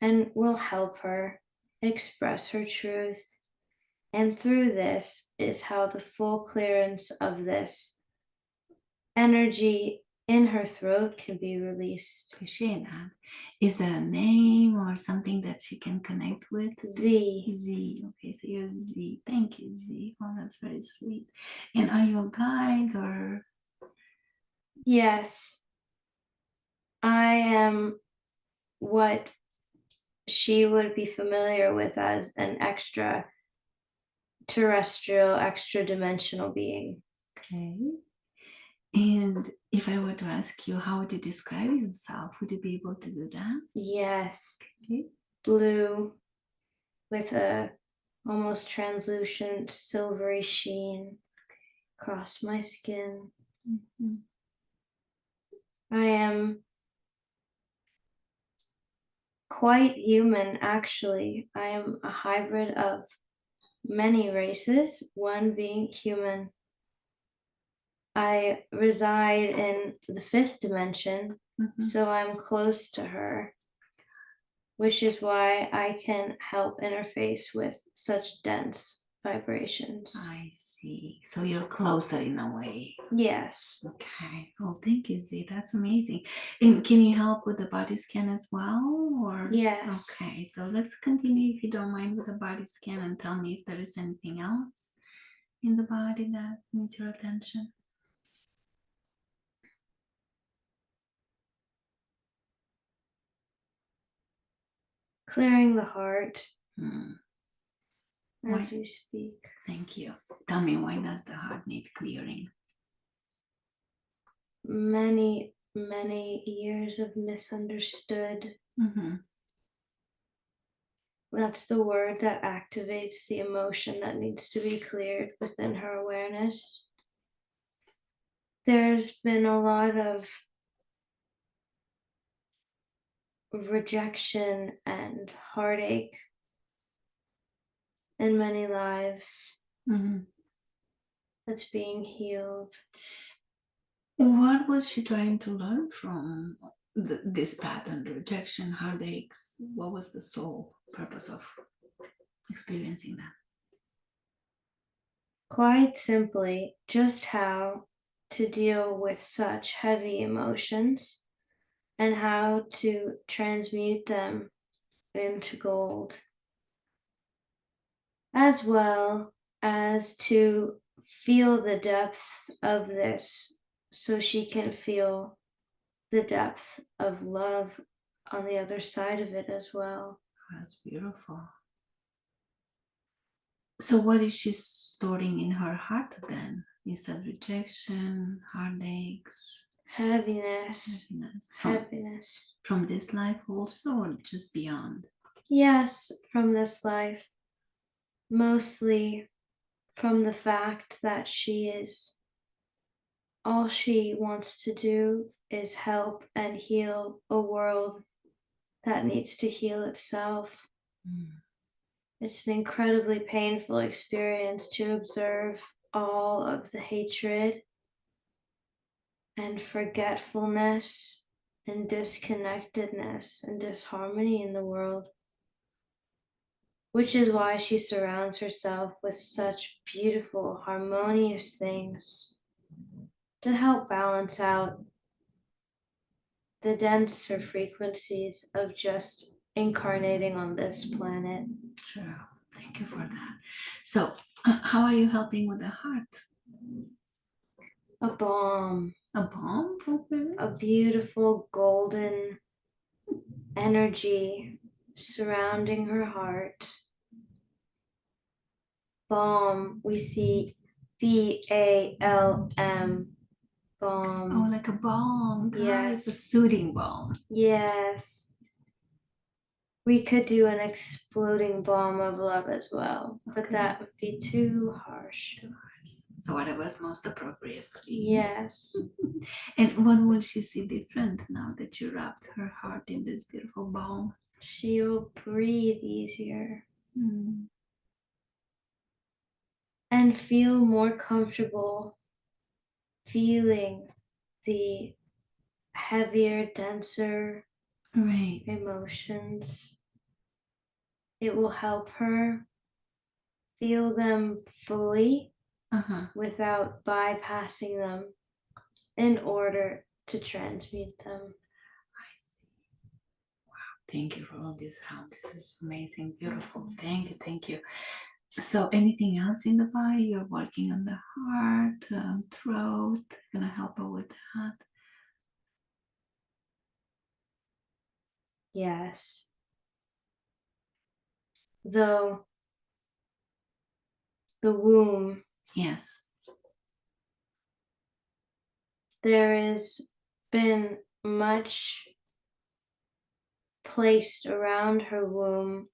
and will help her express her truth. And through this is how the full clearance of this energy in her throat can be released. Appreciate that. Is there a name or something that she can connect with? Z. Z. Okay, so you're Z. Thank you, Z. Oh, that's very sweet. And are you a guide or? Yes. I am what she would be familiar with as an extra terrestrial, extra dimensional being. Okay. And if I were to ask you, how would you describe yourself? Would you be able to do that? Yes. Okay. Blue with a almost translucent silvery sheen across my skin. Mm-hmm. I am quite human, actually. I am a hybrid of many races, one being human. I reside in the fifth dimension, so I'm close to her, which is why I can help interface with such dense vibrations. I see. So you're closer in a way. Yes. Okay. Oh, thank you, Z. That's amazing. And can you help with the body scan as well? Or Yes. okay, so let's continue if you don't mind with the body scan and tell me if there is anything else in the body that needs your attention. Clearing the heart Hmm. as Why? we speak. Thank you. Tell me, why does the heart need clearing? Many, many years of misunderstood. Mm-hmm. That's the word that activates the emotion that needs to be cleared within her awareness. There's been a lot of rejection and heartache in many lives Mm-hmm. that's being healed. What was she trying to learn from this pattern, rejection, heartaches? What was the sole purpose of experiencing that? Quite simply, just how to deal with such heavy emotions and how to transmute them into gold, as well as to feel the depths of this so she can feel the depth of love on the other side of it as well. That's beautiful. So, what is she storing in her heart then? You said rejection, heartaches, Heaviness. Heaviness. From this life also, or just beyond? Yes, from this life. Mostly from the fact that all she wants to do is help and heal a world that needs to heal itself. Mm. It's an incredibly painful experience to observe all of the hatred and forgetfulness and disconnectedness and disharmony in the world, which is why she surrounds herself with such beautiful, harmonious things to help balance out the denser frequencies of just incarnating on this planet. Sure. Thank you for that. So, how are you helping with the heart? A balm. A balm? Okay. A beautiful golden energy surrounding her heart. Balm, we see BALM. Balm. Oh, like a balm. Yes. A soothing balm. Yes. We could do an exploding balm of love as well, but that would be too harsh. So whatever is most appropriate. Yes. And what will she see different now that you wrapped her heart in this beautiful balm? She'll breathe easier. And feel more comfortable feeling the heavier, denser emotions. It will help her feel them fully without bypassing them in order to transmute them. I see. Wow. Thank you for all this help. This is amazing, beautiful. Thank you. Thank you. So anything else in the body? You're working on the heart, throat. Gonna help her with that. Yes. Though the womb, Yes. there has been much placed around her womb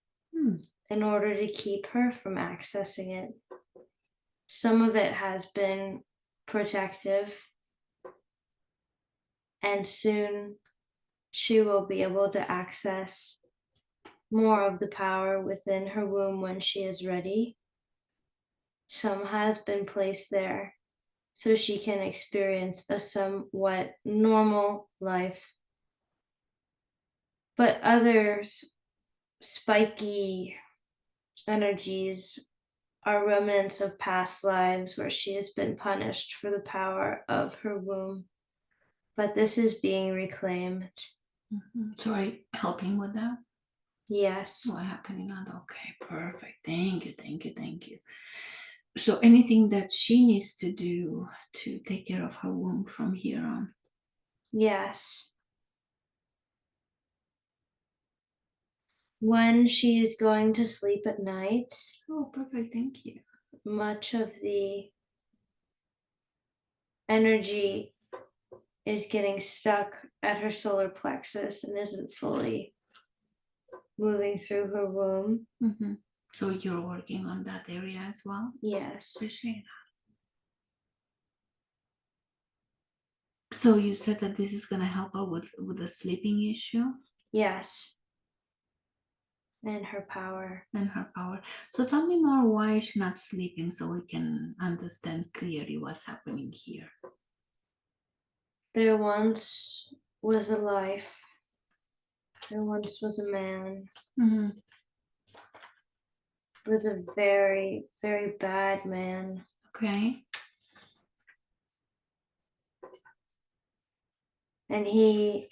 in order to keep her from accessing it. Some of it has been protective, and soon she will be able to access more of the power within her womb when she is ready. Some has been placed there so she can experience a somewhat normal life. But others, spiky energies, are remnants of past lives where she has been punished for the power of her womb. But this is being reclaimed. So are you helping with that? Yes. What happened in that? Okay, perfect. Thank you, thank you, thank you. So anything that she needs to do to take care of her womb from here on? Yes. When she is going to sleep at night, Oh, perfect. Thank you. much of the energy is getting stuck at her solar plexus and isn't fully moving through her womb. So you're working on that area as well? Yes. Appreciate that. So you said that this is going to help her with the sleeping issue? Yes. And her power. And her power. So tell me more, why is she not sleeping so we can understand clearly what's happening here? There once was a life. There once was a man. Was a very, very bad man. Okay. And he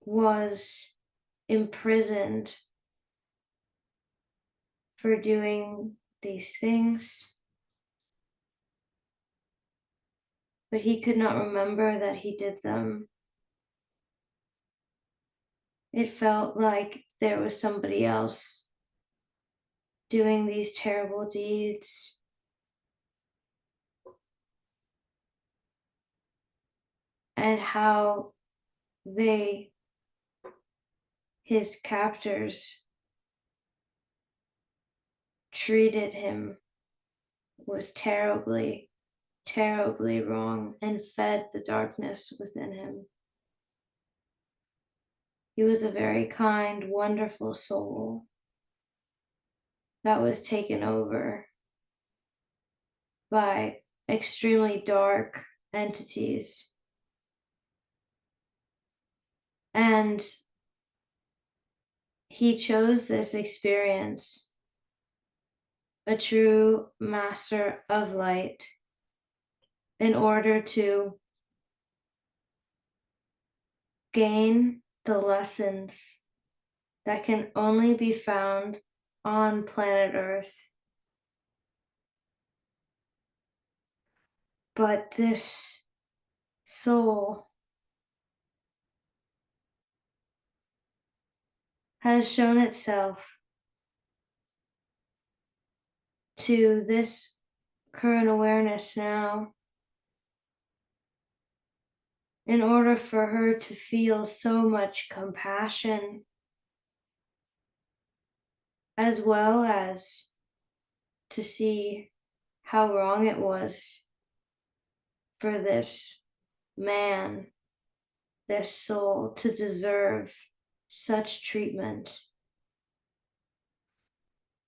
was imprisoned for doing these things. But he could not remember that he did them. It felt like there was somebody else doing these terrible deeds. And how his captors, treated him was terribly, terribly wrong and fed the darkness within him. He was a very kind, wonderful soul that was taken over by extremely dark entities. And he chose this experience, a true master of light, in order to gain the lessons that can only be found on planet Earth. But this soul has shown itself to this current awareness now in order for her to feel so much compassion, as well as to see how wrong it was for this man, this soul, to deserve such treatment.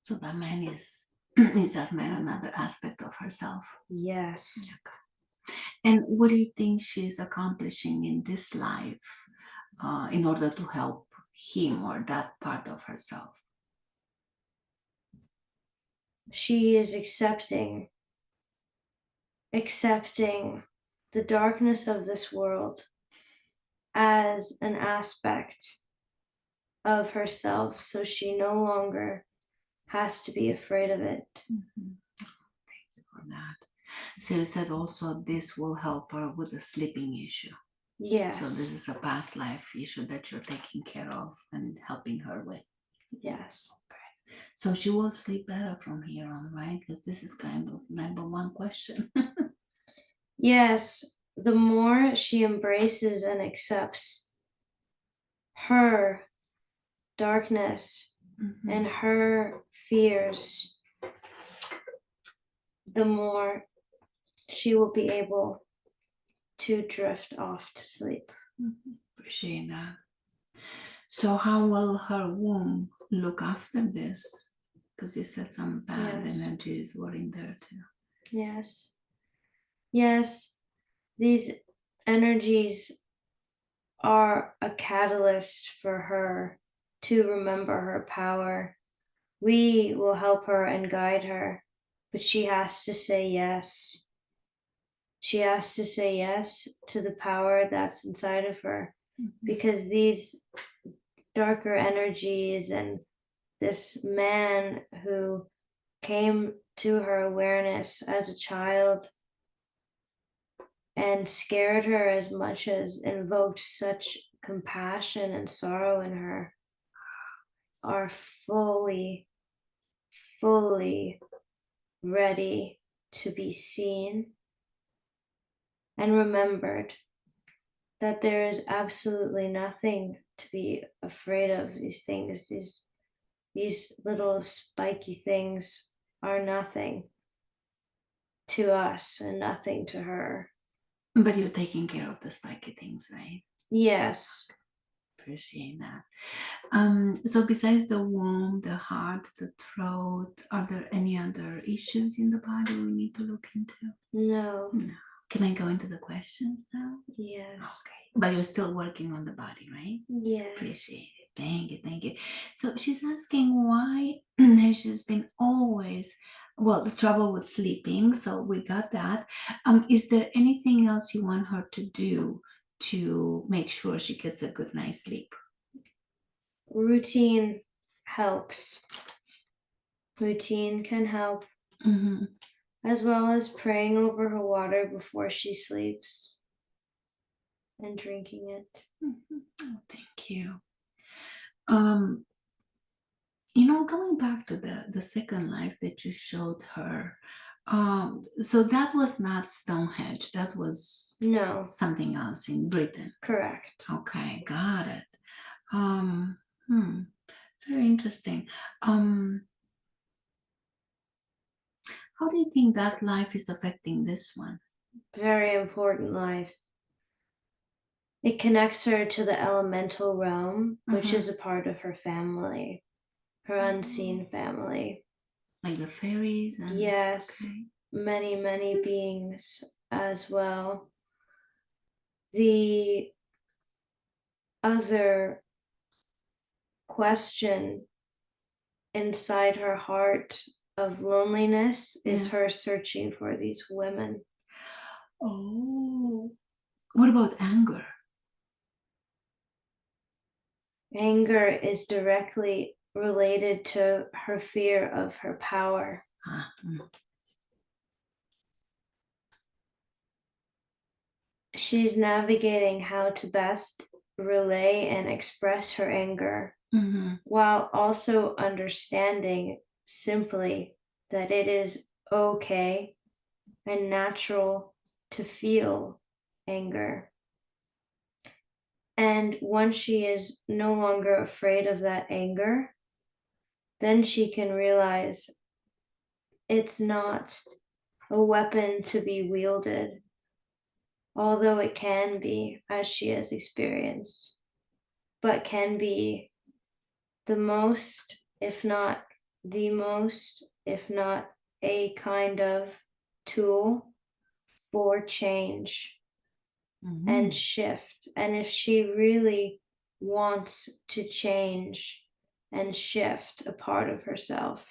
So that man is that man another aspect of herself? Yes. Okay. And what do you think she's accomplishing in this life in order to help him or that part of herself? She is accepting accepting the darkness of this world as an aspect of herself, so she no longer has to be afraid of it. Mhm. Thank you for that. So you said also this will help her with the sleeping issue. Yes. So this is a past life issue that you're taking care of and helping her with. Yes. Okay. So she will sleep better from here on, right? Because this is kind of number one question. Yes. The more she embraces and accepts her darkness Mhm. and her fears, the more she will be able to drift off to sleep. Appreciate that. So how will her womb look after this? Because you said some bad Yes. energies were in there too. Yes. Yes. These energies are a catalyst for her to remember her power. We will help her and guide her, but she has to say yes. She has to say yes to the power that's inside of her, because these darker energies and this man who came to her awareness as a child and scared her as much as invoked such compassion and sorrow in her are fully ready to be seen and remembered, that there is absolutely nothing to be afraid of. These things, these little spiky things are nothing to us and nothing to her. But you're taking care of the spiky things, right? Yes. Appreciate that. So besides the womb, the heart, the throat, are there any other issues in the body we need to look into? No. No. Can I go into the questions now? Yes. Okay. But you're still working on the body, right? Yes. Appreciate it. Thank you. Thank you. So she's asking why she's been always, well, the trouble with sleeping. So we got that. Is there anything else you want her to do to make sure she gets a good night's sleep? Routine helps. Routine can help, as well as praying over her water before she sleeps and drinking it. Oh, thank you. Going back to the second life that you showed her, so that was not Stonehenge. That was No. something else in Britain. Correct. Okay, got it. Um, very interesting. How do you think that life is affecting this one? Very important life. It connects her to the elemental realm, which is a part of her family, her unseen family. Like the fairies and yes, okay. many beings as well. The other question inside her heart of loneliness is her searching for these women. Oh, what about anger? Anger is directly related to her fear of her power. She's navigating how to best relay and express her anger, while also understanding simply that it is okay and natural to feel anger. And once she is no longer afraid of that anger, then she can realize it's not a weapon to be wielded, although it can be, as she has experienced, but can be the most, if not the most, if not a kind of tool for change and shift. And if she really wants to change and shift a part of herself,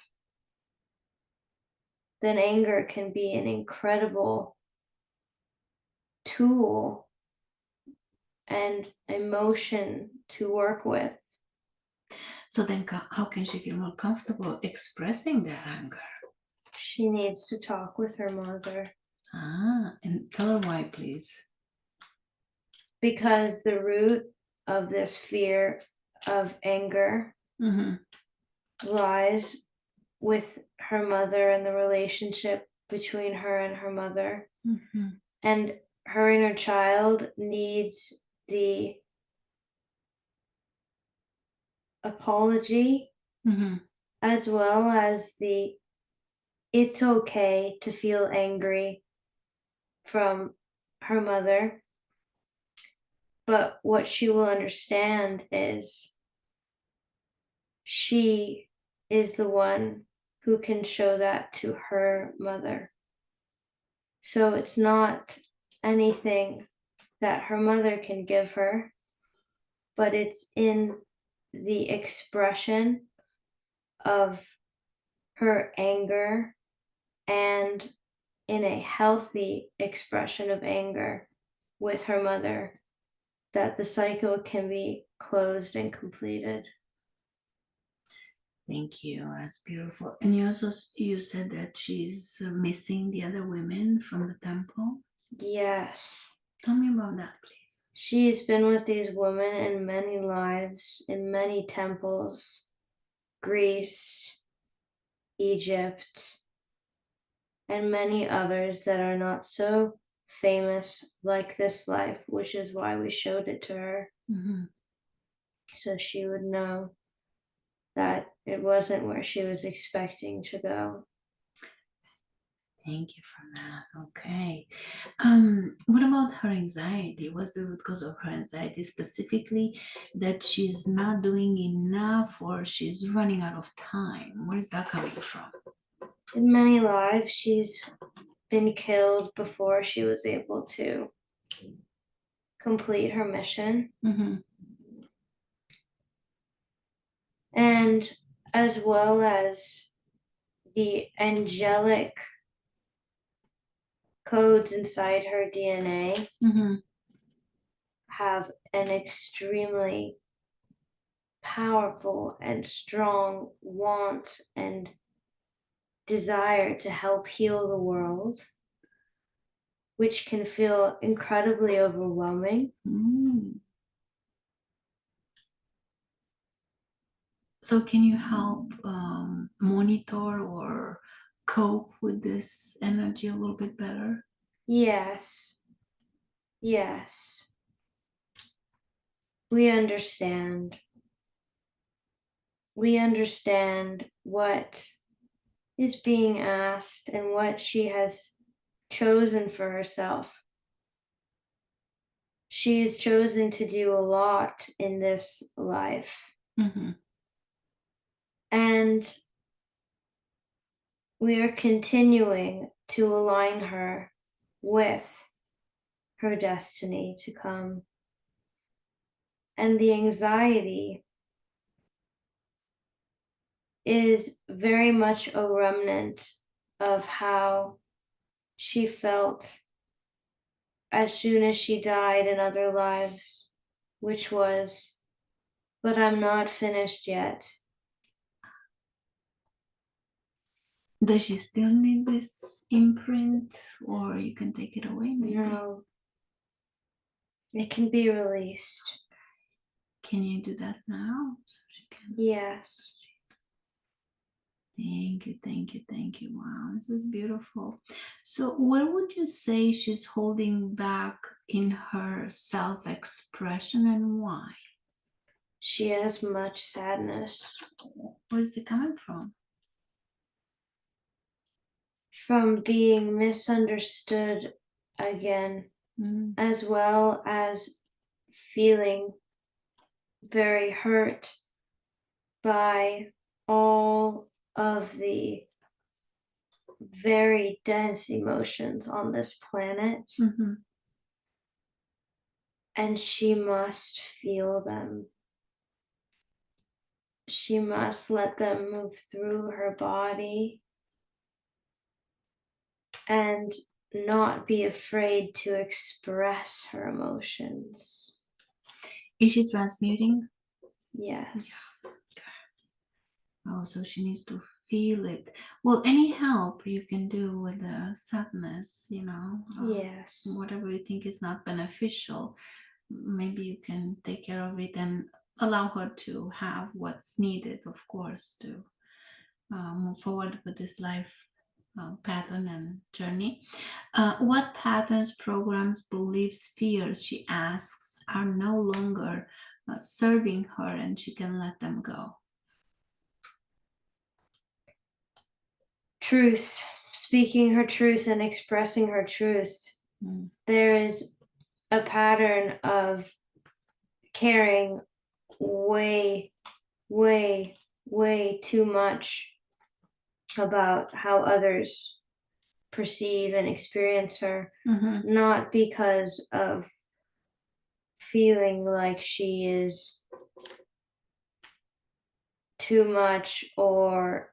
then anger can be an incredible tool and emotion to work with. So then how can she feel more comfortable expressing that anger? She needs to talk with her mother. And tell her why, please. Because the root of this fear of anger lies with her mother and the relationship between her and her mother. And her inner child needs the apology as well as the it's okay to feel angry from her mother. But what she will understand is she is the one who can show that to her mother. So it's not anything that her mother can give her, but it's in the expression of her anger and in a healthy expression of anger with her mother that the cycle can be closed and completed. Thank you. That's beautiful. And you said that she's missing the other women from the temple. Yes. Tell me about that, please. She's been with these women in many lives, in many temples, Greece, Egypt, and many others that are not so famous like this life, which is why we showed it to her. So she would know that it wasn't where she was expecting to go. Thank you for that. Okay. What about her anxiety? What's the root cause of her anxiety? Specifically, that she's not doing enough or she's running out of time. Where is that coming from? In many lives, she's been killed before she was able to complete her mission. And as well as the angelic codes inside her DNA have an extremely powerful and strong want and desire to help heal the world, which can feel incredibly overwhelming. So can you help monitor or cope with this energy a little bit better? Yes. Yes. We understand. We understand what is being asked and what she has chosen for herself. She has chosen to do a lot in this life. And we are continuing to align her with her destiny to come. And the anxiety is very much a remnant of how she felt as soon as she died in other lives, which was, but I'm not finished yet. Does she still need this imprint, or you can take it away maybe? No. It can be released. Can you do that now? So she can. Yes. Thank you, thank you, thank you. Wow, this is beautiful. So what would you say she's holding back in her self-expression and why? She has much sadness. Where is it coming from? From being misunderstood again, as well as feeling very hurt by all of the very dense emotions on this planet. And she must feel them. She must let them move through her body and not be afraid to express her emotions. Is she transmuting? Yes. Oh, so she needs to feel it. Well, any help you can do with the sadness, Yes. whatever you think is not beneficial, maybe you can take care of it and allow her to have what's needed, of course, to move forward with this life pattern and journey. What patterns, programs, beliefs, fears, she asks, are no longer serving her and she can let them go? Truth, speaking her truth and expressing her truth. There is a pattern of caring way, way, way too much about how others perceive and experience her, not because of feeling like she is too much or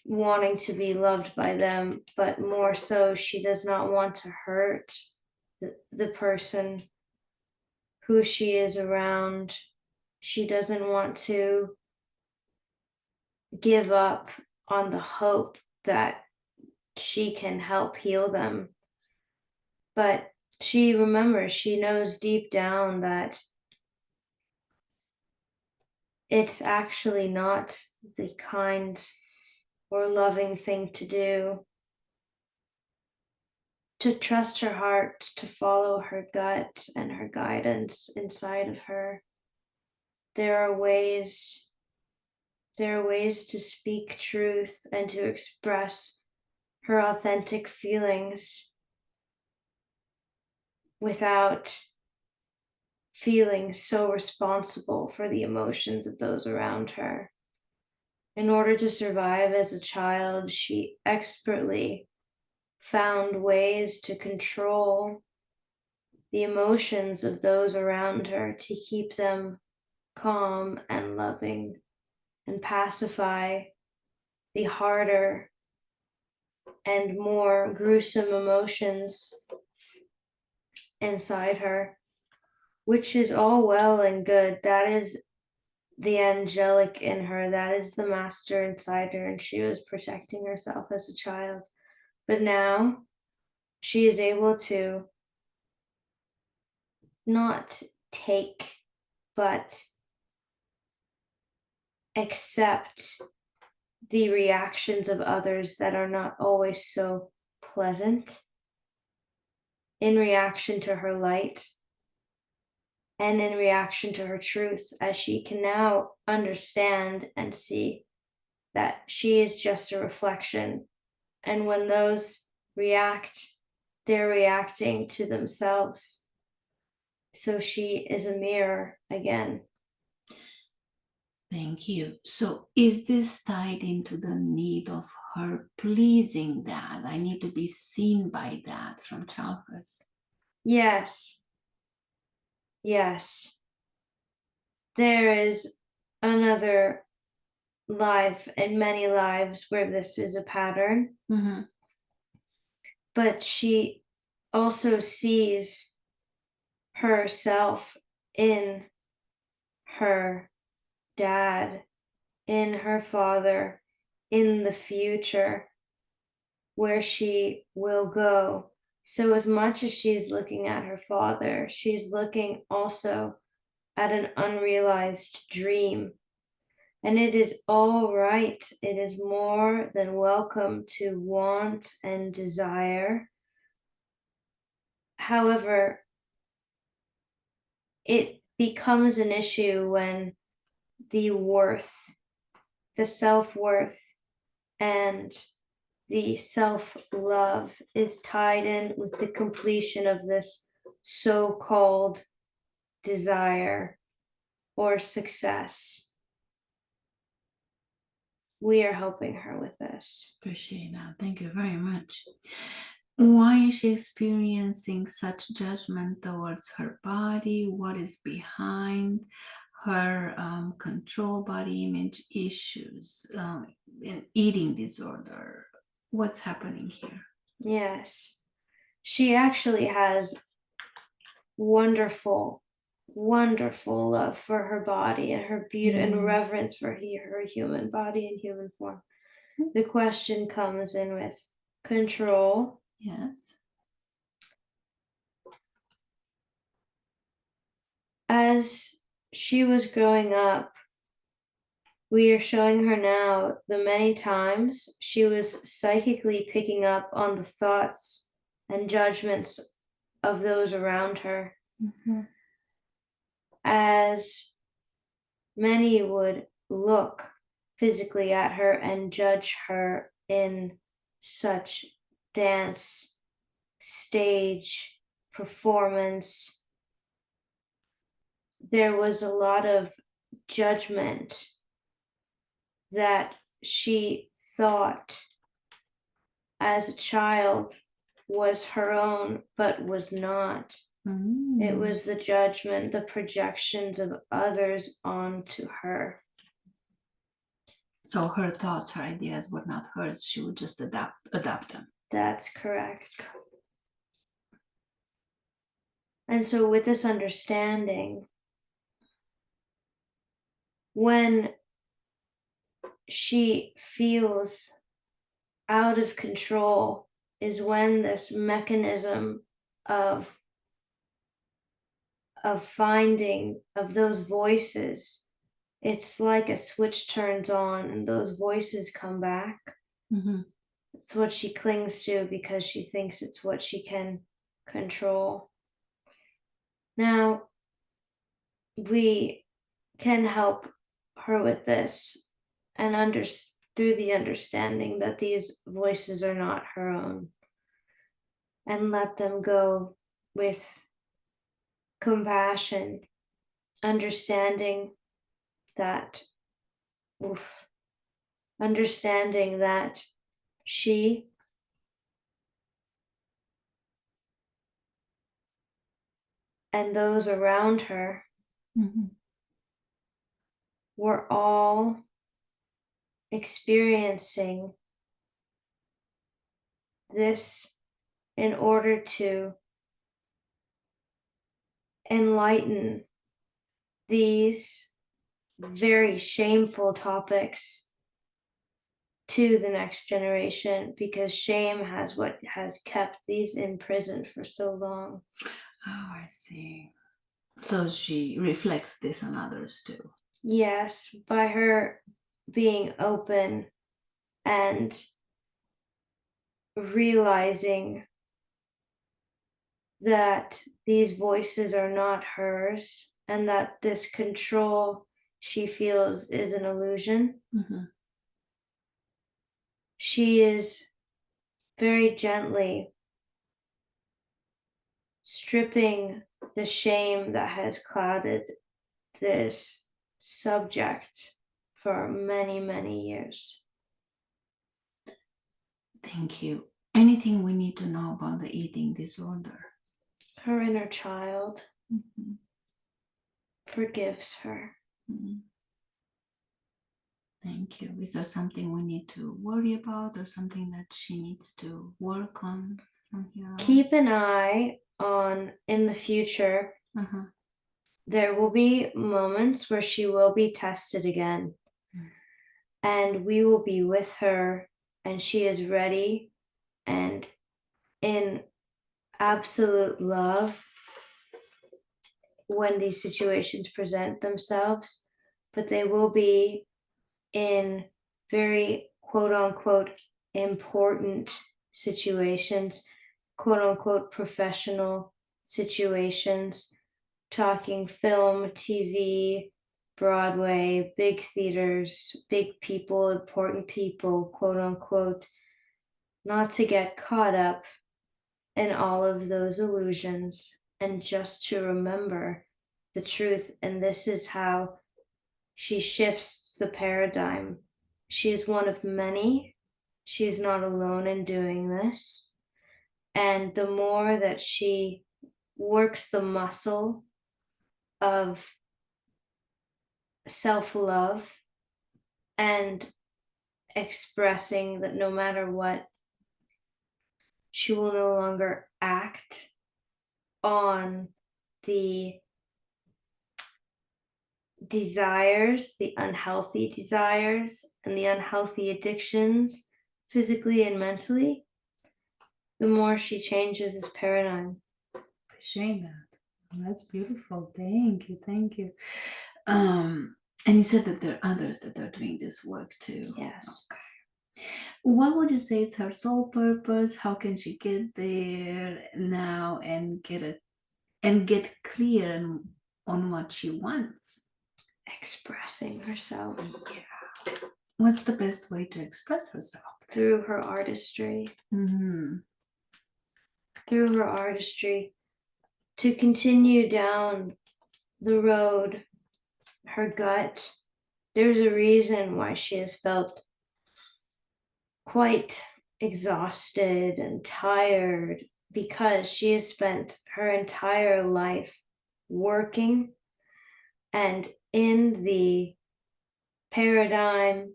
wanting to be loved by them, but more so she does not want to hurt the person who she is around. She doesn't want to give up on the hope that she can help heal them. But she remembers, she knows deep down that it's actually not the kind or loving thing to do. To trust her heart, to follow her gut and her guidance inside of her. There are ways to speak truth and to express her authentic feelings without feeling so responsible for the emotions of those around her. In order to survive as a child, she expertly found ways to control the emotions of those around her, to keep them calm and loving and pacify the harder and more gruesome emotions inside her, which is all well and good. That is the angelic in her, that is the master inside her, and she was protecting herself as a child. But now she is able to not take, but accept the reactions of others that are not always so pleasant in reaction to her light and in reaction to her truth, as she can now understand and see that she is just a reflection. And when those react, they're reacting to themselves. So she is a mirror again. Thank you. So is this tied into the need of her pleasing Dad? I need to be seen by Dad from childhood. Yes. Yes. There is another life and many lives where this is a pattern. But she also sees herself in her dad, in her father, in the future, where she will go. So as much as she's looking at her father, she's looking also at an unrealized dream. And it is all right. It is more than welcome to want and desire. However, it becomes an issue when the worth, the self-worth, and the self-love is tied in with the completion of this so-called desire or success. We are helping her with this. Appreciate that. Thank you very much. Why is she experiencing such judgment towards her body? What is behind her control body image issues, an eating disorder? What's happening here? Yes. she actually has wonderful, wonderful love for her body and her beauty and reverence for her human body and human form. The question comes in with control. Yes. As she was growing up, we are showing her now the many times she was psychically picking up on the thoughts and judgments of those around her. As many would look physically at her and judge her in such dance, stage, performance, there was a lot of judgment that she thought as a child was her own, but was not. It was the judgment, the projections of others onto her. So her thoughts, her ideas were not hers. She would just adapt them. That's correct. And so with this understanding, when she feels out of control is when this mechanism of finding of those voices, it's like a switch turns on and those voices come back. It's what she clings to because she thinks it's what she can control. Now, we can help her with this and through the understanding that these voices are not her own, and let them go with compassion, understanding that she and those around her were all experiencing this in order to enlighten these very shameful topics to the next generation, because shame has kept these in prison for so long. Oh, I see. So she reflects this on others too. Yes, by her being open and realizing that these voices are not hers and that this control she feels is an illusion. She is very gently stripping the shame that has clouded this subject for many, many years. Thank you. Anything we need to know about the eating disorder? Her inner child forgives her. Thank you. Is there something we need to worry about or something that she needs to work on from here on? Keep an eye on, in the future, there will be moments where she will be tested again. And we will be with her, and she is ready and in absolute love when these situations present themselves, but they will be in very quote unquote important situations, quote unquote professional situations, talking film, TV, Broadway, big theaters, big people, important people, quote unquote, not to get caught up in all of those illusions and just to remember the truth. And this is how she shifts the paradigm. She is one of many. She is not alone in doing this. And the more that she works the muscle of self-love and expressing that no matter what, she will no longer act on the desires, the unhealthy desires, and the unhealthy addictions, physically and mentally, the more she changes this paradigm. Appreciate that. That's beautiful. Thank you. Thank you. And you said that there are others that are doing this work too. Yes. Okay. What would you say is her sole purpose? How can she get there now and get clear on what she wants? Expressing herself. Yeah. What's the best way to express herself? Through her artistry. Mm-hmm. Through her artistry. To continue down the road, her gut. There's a reason why she has felt quite exhausted and tired, because she has spent her entire life working and in the paradigm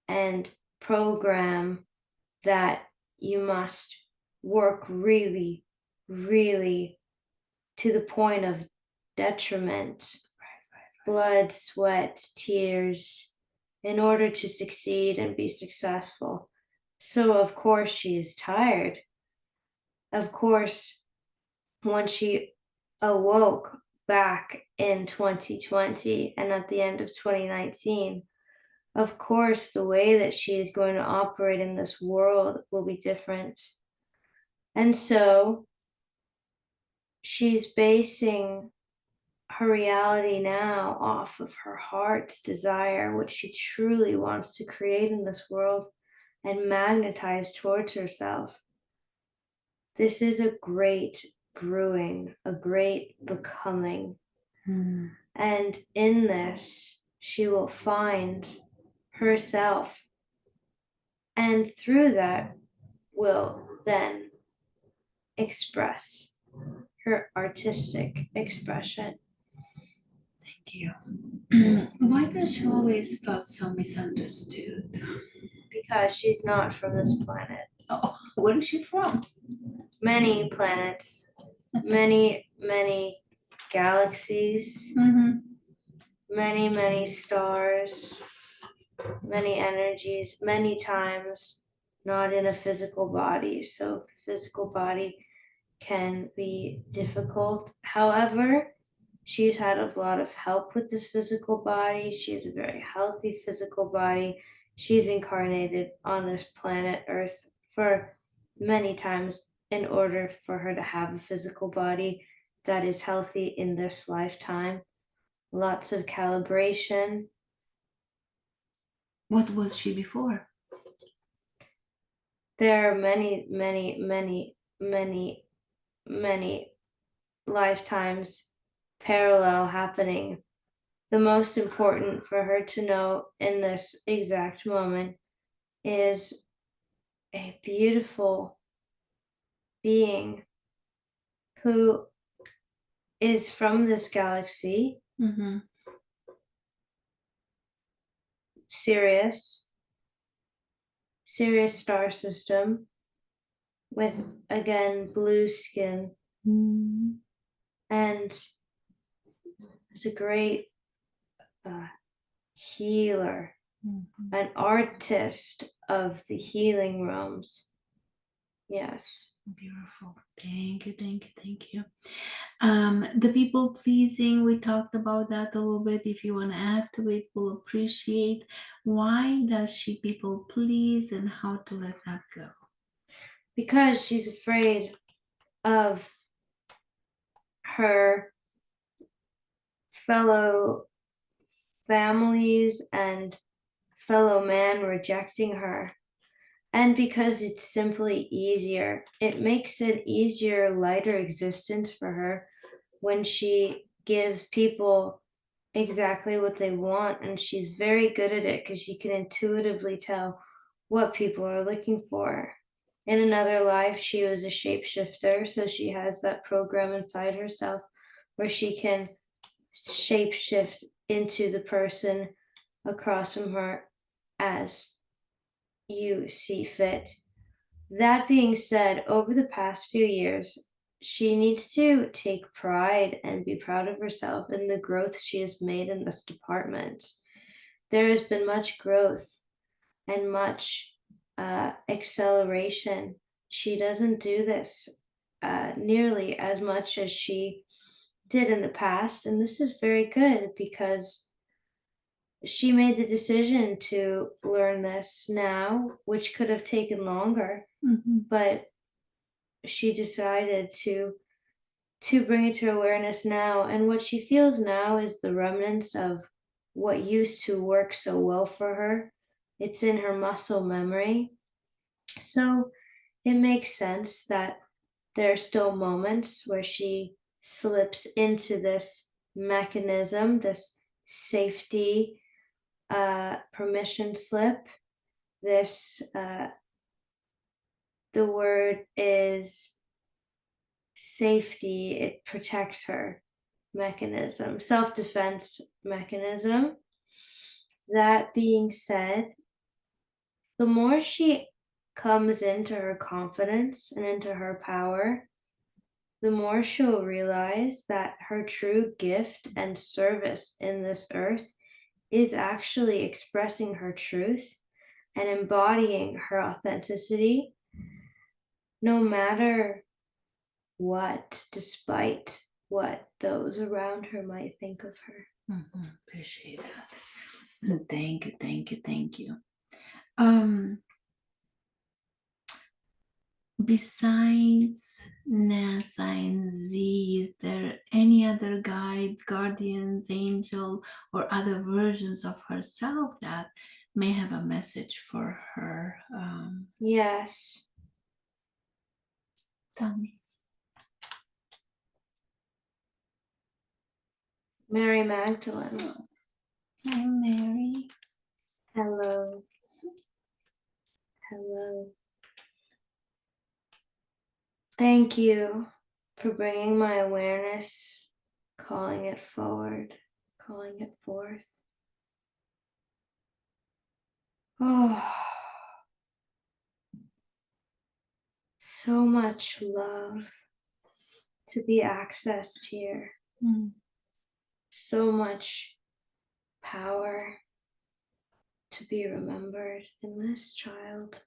and program that you must work really, really to the point of detriment, blood, sweat, tears, in order to succeed and be successful. So, of course, she is tired. Of course, when she awoke back in 2020 and at the end of 2019, of course, the way that she is going to operate in this world will be different. And so she's basing her reality now off of her heart's desire, what she truly wants to create in this world and magnetize towards herself. This is a great brewing, a great becoming. And in this, she will find herself. And through that, will then express her artistic expression. Thank you. Why does she always felt so misunderstood? Because she's not from this planet. Oh, where is she from? Many planets, many, many galaxies, many, many stars, many energies, many times not in a physical body. So the physical body can be difficult. However, she's had a lot of help with this physical body. She has a very healthy physical body. She's incarnated on this planet Earth for many times in order for her to have a physical body that is healthy in this lifetime. Lots of calibration. What was she before? There are many, many, many, many, many lifetimes parallel happening. The most important for her to know in this exact moment is a beautiful being who is from this galaxy, Sirius star system, with again blue skin, and is a great healer, an artist of the healing realms. Yes. Beautiful. Thank you, thank you, thank you. The people pleasing, we talked about that a little bit. If you want to add to it, we'll appreciate. Why does she people please and how to let that go? Because she's afraid of her fellow families and fellow man rejecting her. And because it's simply easier, it makes it easier, lighter existence for her when she gives people exactly what they want. And she's very good at it because she can intuitively tell what people are looking for. In another life, she was a shapeshifter, so she has that program inside herself where she can shapeshift into the person across from her as you see fit. That being said, over the past few years, she needs to take pride and be proud of herself in the growth she has made in this department. There has been much growth and much acceleration. She doesn't do this nearly as much as she did in the past, and this is very good because she made the decision to learn this now, which could have taken longer, but she decided to bring it to awareness now. And what she feels now is the remnants of what used to work so well for her. It's in her muscle memory. So it makes sense that there are still moments where she slips into this mechanism, this safety permission slip. This, the word is safety, it protects her mechanism, self defense mechanism. That being said, the more she comes into her confidence and into her power, the more she'll realize that her true gift and service in this earth is actually expressing her truth and embodying her authenticity, no matter what, despite what those around her might think of her. Appreciate that. Thank you, thank you, thank you. Besides Nessa and Z, is there any other guide, guardians, angel, or other versions of herself that may have a message for her? Yes. Tell me. Mary Magdalene. Hi, Mary. Hello. Hello. Thank you for bringing my awareness, calling it forward, calling it forth. Oh, so much love to be accessed here. So much power to be remembered in this child.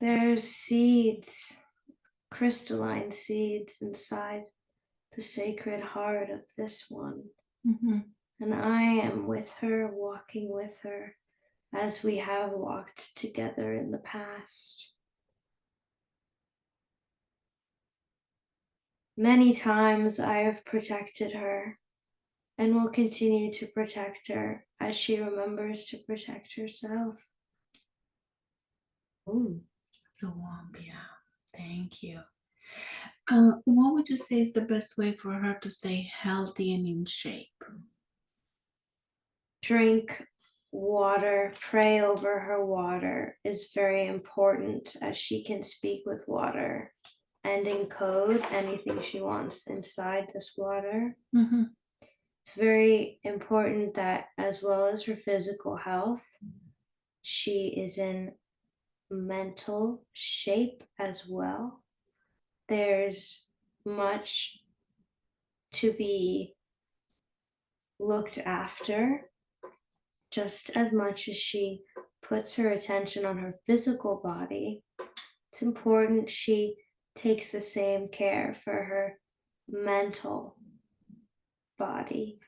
There's seeds, crystalline seeds inside the sacred heart of this one. And I am with her, walking with her, as we have walked together in the past. Many times I have protected her and will continue to protect her as she remembers to protect herself. So warm, yeah. Thank you. What would you say is the best way for her to stay healthy and in shape? Drink water, pray over her water is very important, as she can speak with water and encode anything she wants inside this water. It's very important that, as well as her physical health, she is in mental shape as well. There's much to be looked after, just as much as she puts her attention on her physical body. It's important she takes the same care for her mental body.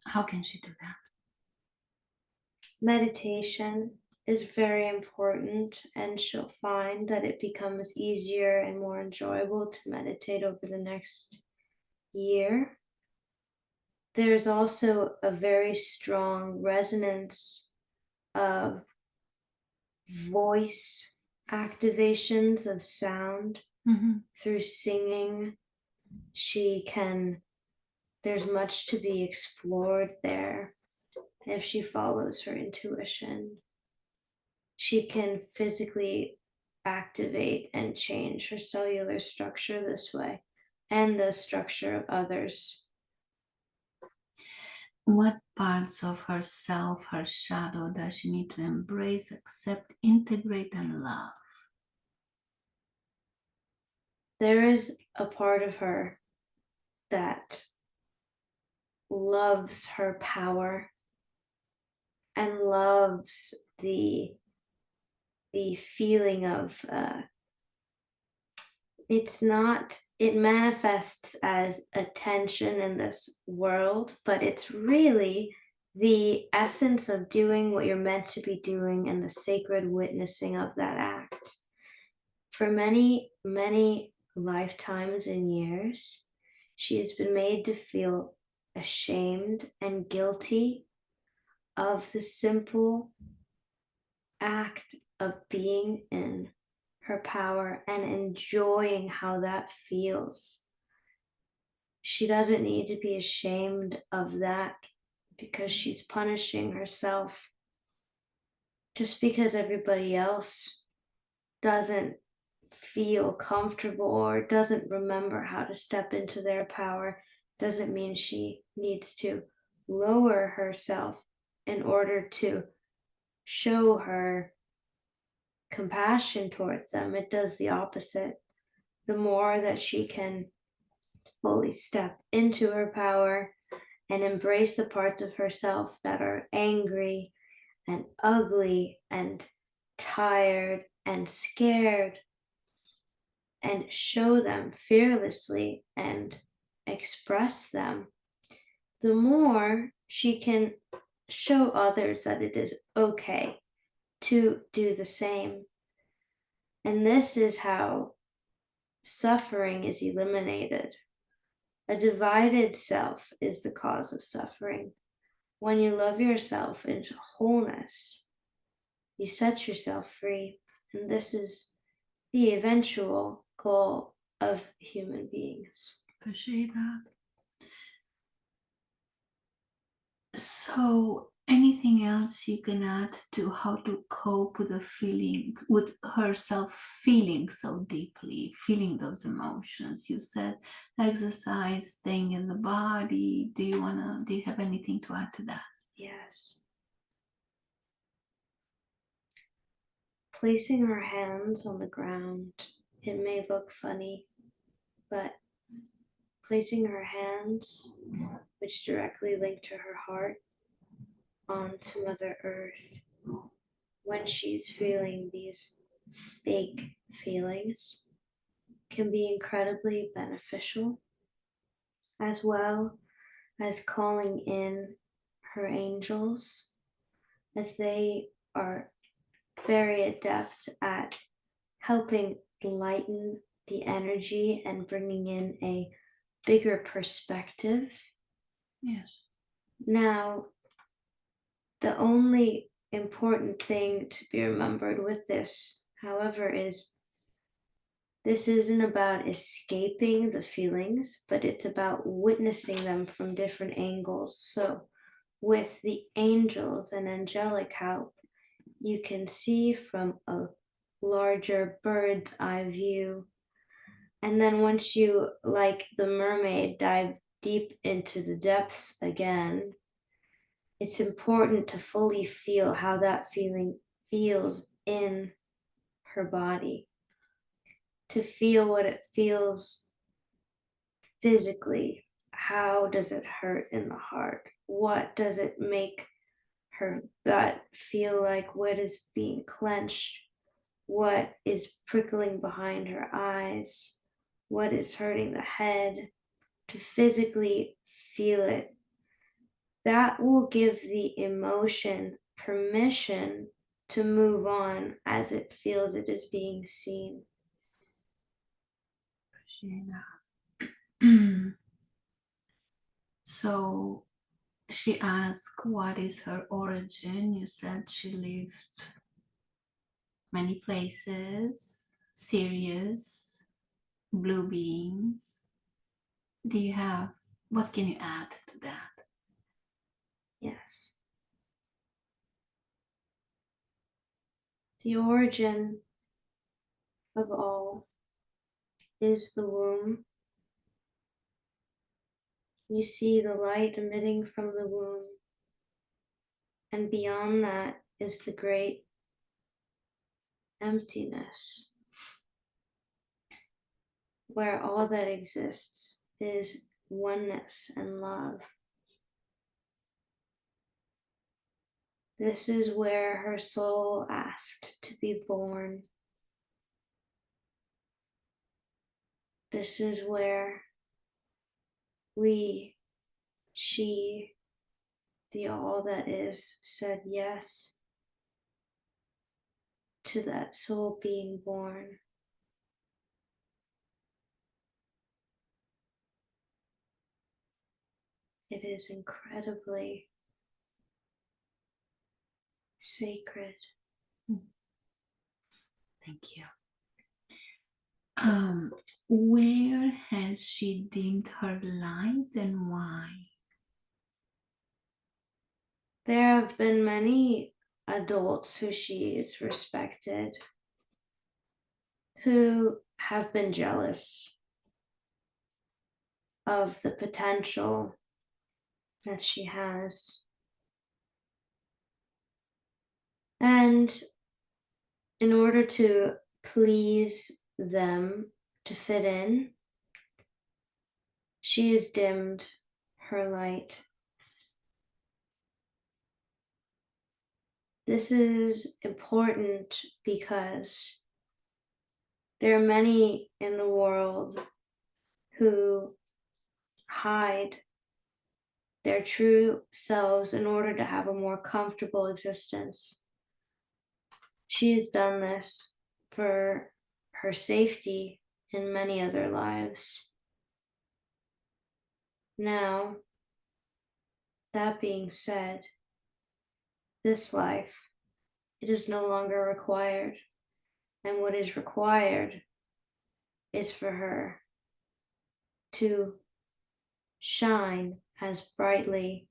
How can she do that? Meditation is very important, and she'll find that it becomes easier and more enjoyable to meditate over the next year. There's also a very strong resonance of voice activations of sound through singing. There's much to be explored there. If she follows her intuition, she can physically activate and change her cellular structure this way, and the structure of others. What parts of herself, her shadow, does she need to embrace, accept, integrate, and love? There is a part of her that loves her power and loves the feeling of it manifests as attention in this world, but it's really the essence of doing what you're meant to be doing and the sacred witnessing of that act. For many, many lifetimes and years, she has been made to feel ashamed and guilty of the simple act of being in her power and enjoying how that feels. She doesn't need to be ashamed of that because she's punishing herself just because everybody else doesn't feel comfortable or doesn't remember how to step into their power doesn't mean she needs to lower herself in order to show her compassion towards them. It does the opposite. The more that she can fully step into her power and embrace the parts of herself that are angry and ugly and tired and scared, and show them fearlessly and express them, the more she can show others that it is okay to do the same. And this is how suffering is eliminated. A divided self is the cause of suffering. When you love yourself into wholeness, you set yourself free. And this is the eventual goal of human beings. Appreciate that. So, anything else you can add to how to cope with the feeling, with herself feeling so deeply, feeling those emotions? You said exercise, staying in the body. Do you have anything to add to that? Yes. Placing her hands on the ground, it may look funny, but placing her hands, which directly link to her heart, onto Mother Earth when she's feeling these big feelings can be incredibly beneficial, as well as calling in her angels, as they are very adept at helping lighten the energy and bringing in a bigger perspective. Yes. Now, the only important thing to be remembered with this, however, is this isn't about escaping the feelings, but it's about witnessing them from different angles. So, with the angels and angelic help, you can see from a larger bird's eye view. And then once you, like the mermaid, dive deep into the depths again, it's important to fully feel how that feeling feels in her body, to feel what it feels physically. How does it hurt in the heart? What does it make her gut feel like? What is being clenched? What is prickling behind her eyes? What is hurting the head? To physically feel it. That will give the emotion permission to move on as it feels it is being seen. Appreciate that. So, she asked, what is her origin? You said she lived many places, Sirius, blue beings. What can you add to that? Yes. The origin of all is the womb. You see the light emitting from the womb, and beyond that is the great emptiness, where all that exists is oneness and love. This is where her soul asked to be born. This is where we, she, the all that is, said yes to that soul being born. It is incredibly sacred. Thank you. Where has she dimmed her light and why? There have been many adults who she is respected who have been jealous of the potential that she has. And in order to please them, to fit in, she has dimmed her light. This is important because there are many in the world who hide their true selves in order to have a more comfortable existence. She has done this for her safety in many other lives. Now, that being said, this life, it is no longer required. And what is required is for her to shine as brightly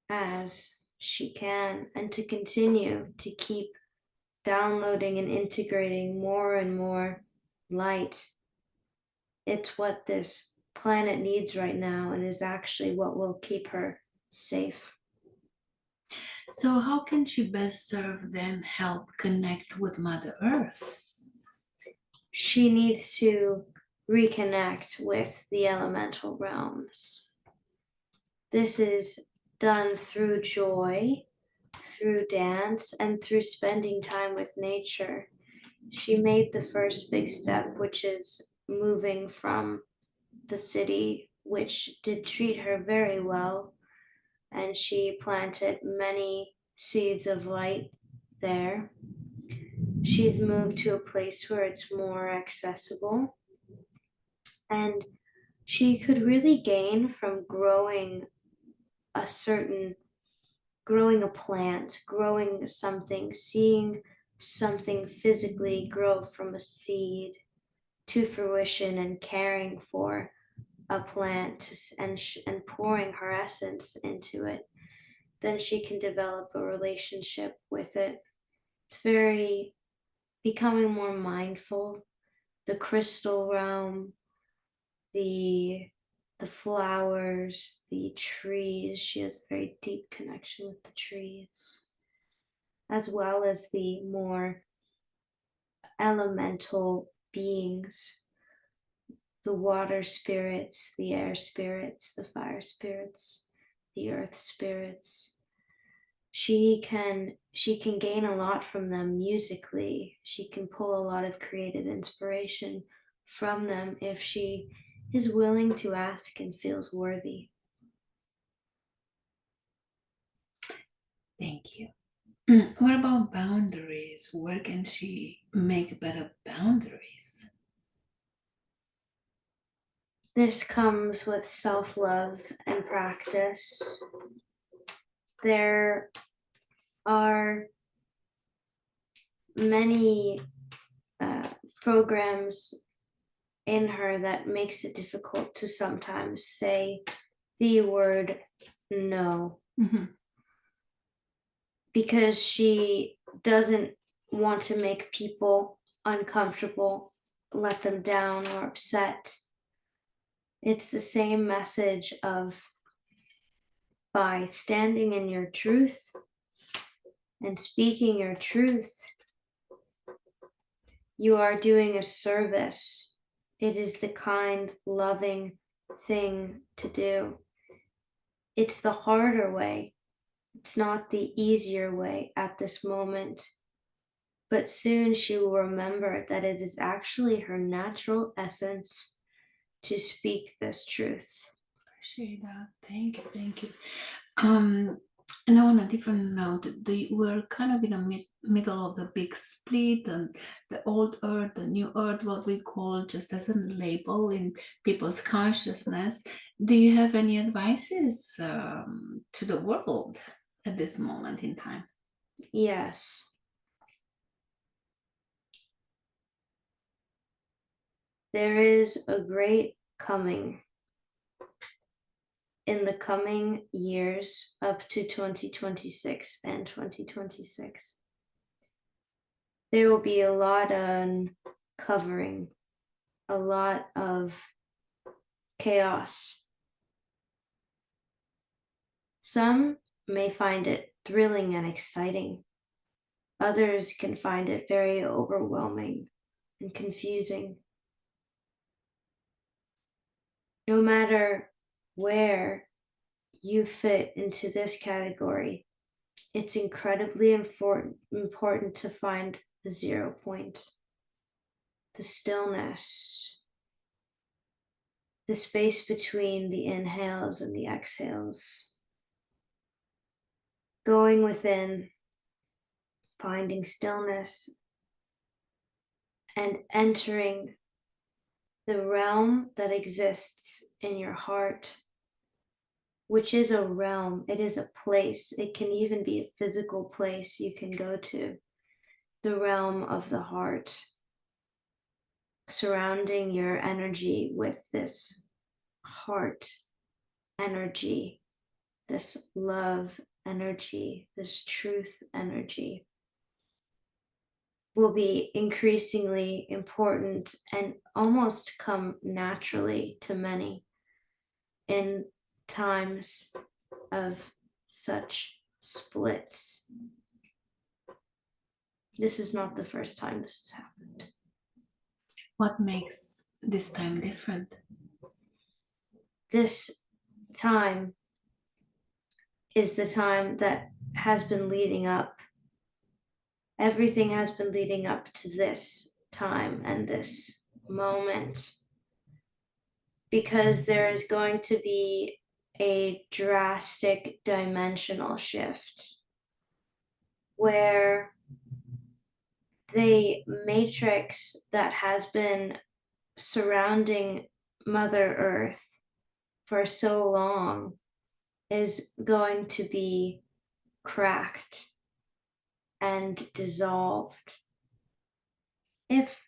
as she can and to continue to keep downloading and integrating more and more light. It's what this planet needs right now and is actually what will keep her safe. So how can she best serve then help connect with Mother Earth? She needs to reconnect with the elemental realms. This is done through joy, through dance, and through spending time with nature. She made the first big step, which is moving from the city, which did treat her very well, and she planted many seeds of light there. She's moved to a place where it's more accessible, and she could really gain from growing a plant, growing something, seeing something physically grow from a seed to fruition and caring for a plant and pouring her essence into it. Then she can develop a relationship with it. It's very becoming more mindful. The crystal realm, the flowers, the trees. She has a very deep connection with the trees, as well as the more elemental beings, the water spirits, the air spirits, the fire spirits, the earth spirits. She can gain a lot from them musically. She can pull a lot of creative inspiration from them if she is willing to ask and feels worthy. Thank you. What about boundaries? Where can she make better boundaries? This comes with self-love and practice. There are many programs in her that makes it difficult to sometimes say the word no. Mm-hmm. Because she doesn't want to make people uncomfortable, let them down or upset. It's the same message of, by standing in your truth and speaking your truth, you are doing a service. It is the kind, loving thing to do. It's the harder way. It's not the easier way at this moment. But soon she will remember that it is actually her natural essence to speak this truth. Appreciate that. Thank you. Thank you. And on a different note, we're kind of in the middle of the big split, and the old earth, the new earth, what we call, just as a label in people's consciousness. Do you have any advices to the world at this moment in time? Yes. There is a great coming in the coming years up to 2026 and 2026. There will be a lot of uncovering, a lot of chaos. Some may find it thrilling and exciting. Others can find it very overwhelming and confusing. No matter where you fit into this category, it's incredibly important to find the 0 point, the stillness, the space between the inhales and the exhales. Going within, finding stillness, and entering the realm that exists in your heart, which is a realm, it is a place, it can even be a physical place you can go to, the realm of the heart, surrounding your energy with this heart energy, this love energy, this truth energy, will be increasingly important and almost come naturally to many in times of such splits. This is not the first time this has happened. What makes this time different? This time is the time that has been leading up. Everything has been leading up to this time and this moment, because there is going to be a drastic dimensional shift where the matrix that has been surrounding Mother Earth for so long is going to be cracked and dissolved, if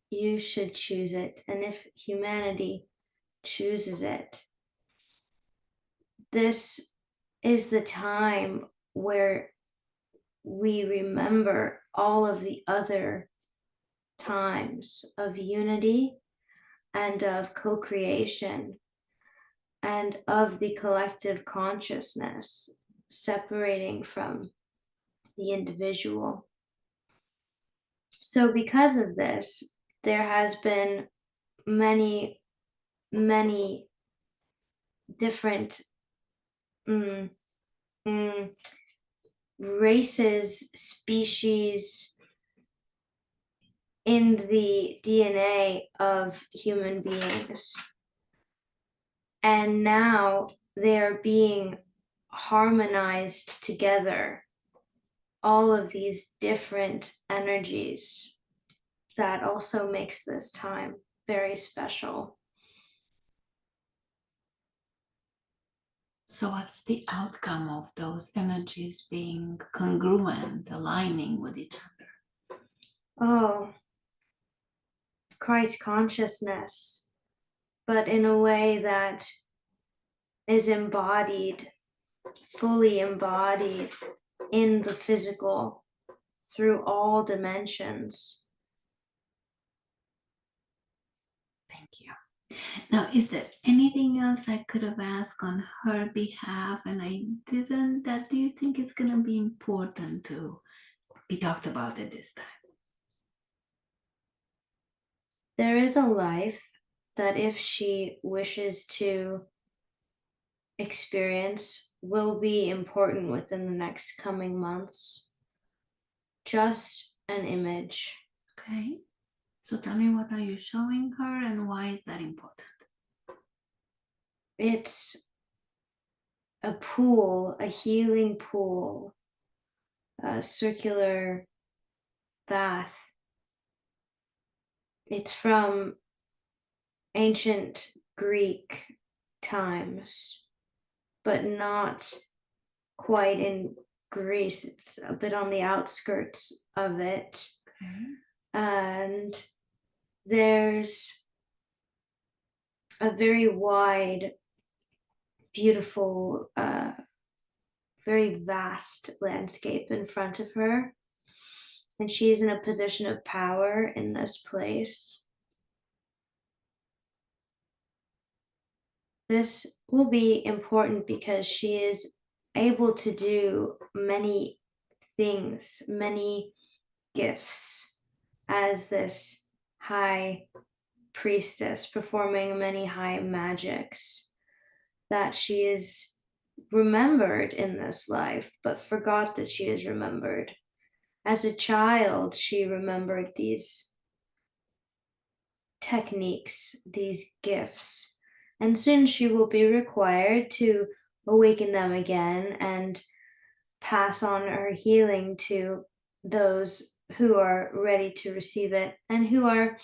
you should choose it, and if humanity chooses it. This is the time where we remember all of the other times of unity and of co-creation and of the collective consciousness separating from the individual. So because of this, there has been many different races, species in the DNA of human beings. And now they're being harmonized together, all of these different energies. That also makes this time very special. So what's the outcome of those energies being congruent, aligning with each other? Oh, Christ consciousness, but in a way that is embodied, fully embodied in the physical through all dimensions. Thank you. Now, is there anything else I could have asked on her behalf and I didn't? That do you think is going to be important to be talked about at this time? There is a life that if she wishes to experience will be important within the next coming months. Just an image. Okay. So tell me, what are you showing her and why is that important? It's a pool, a healing pool, a circular bath. It's from ancient Greek times, but not quite in Greece. It's a bit on the outskirts of it. Okay. And there's a very wide, beautiful, very vast landscape in front of her. And she is in a position of power in this place. This will be important because she is able to do many things, many gifts as this high priestess performing many high magics that she is remembered in this life, but forgot that she is remembered. As a child, she remembered these techniques, these gifts, and soon she will be required to awaken them again and pass on her healing to those who are ready to receive it and who are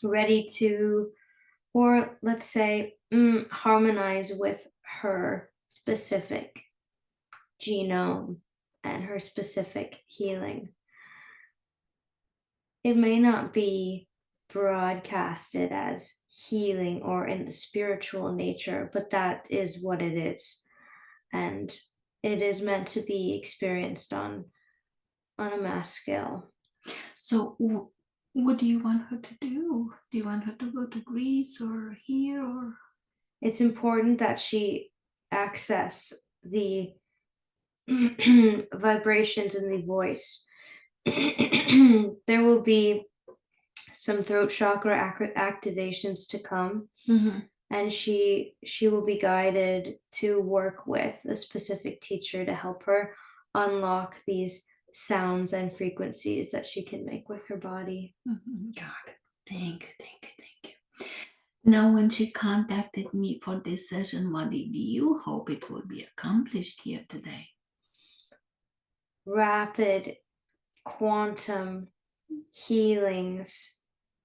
ready to, or let's say, harmonize with her specific genome and her specific healing. It may not be broadcasted as healing or in the spiritual nature, but that is what it is. And it is meant to be experienced on a mass scale. So, what do you want her to do? Do you want her to go to Greece or here or? It's important that she access the vibrations in the voice. There will be some throat chakra activations to come. Mm-hmm. And she will be guided to work with a specific teacher to help her unlock these sounds and frequencies that she can make with her body. Mm-hmm. Got it. Thank you, thank you, thank you. Now, when she contacted me for this session, what did you hope it would be accomplished here today? Rapid quantum healings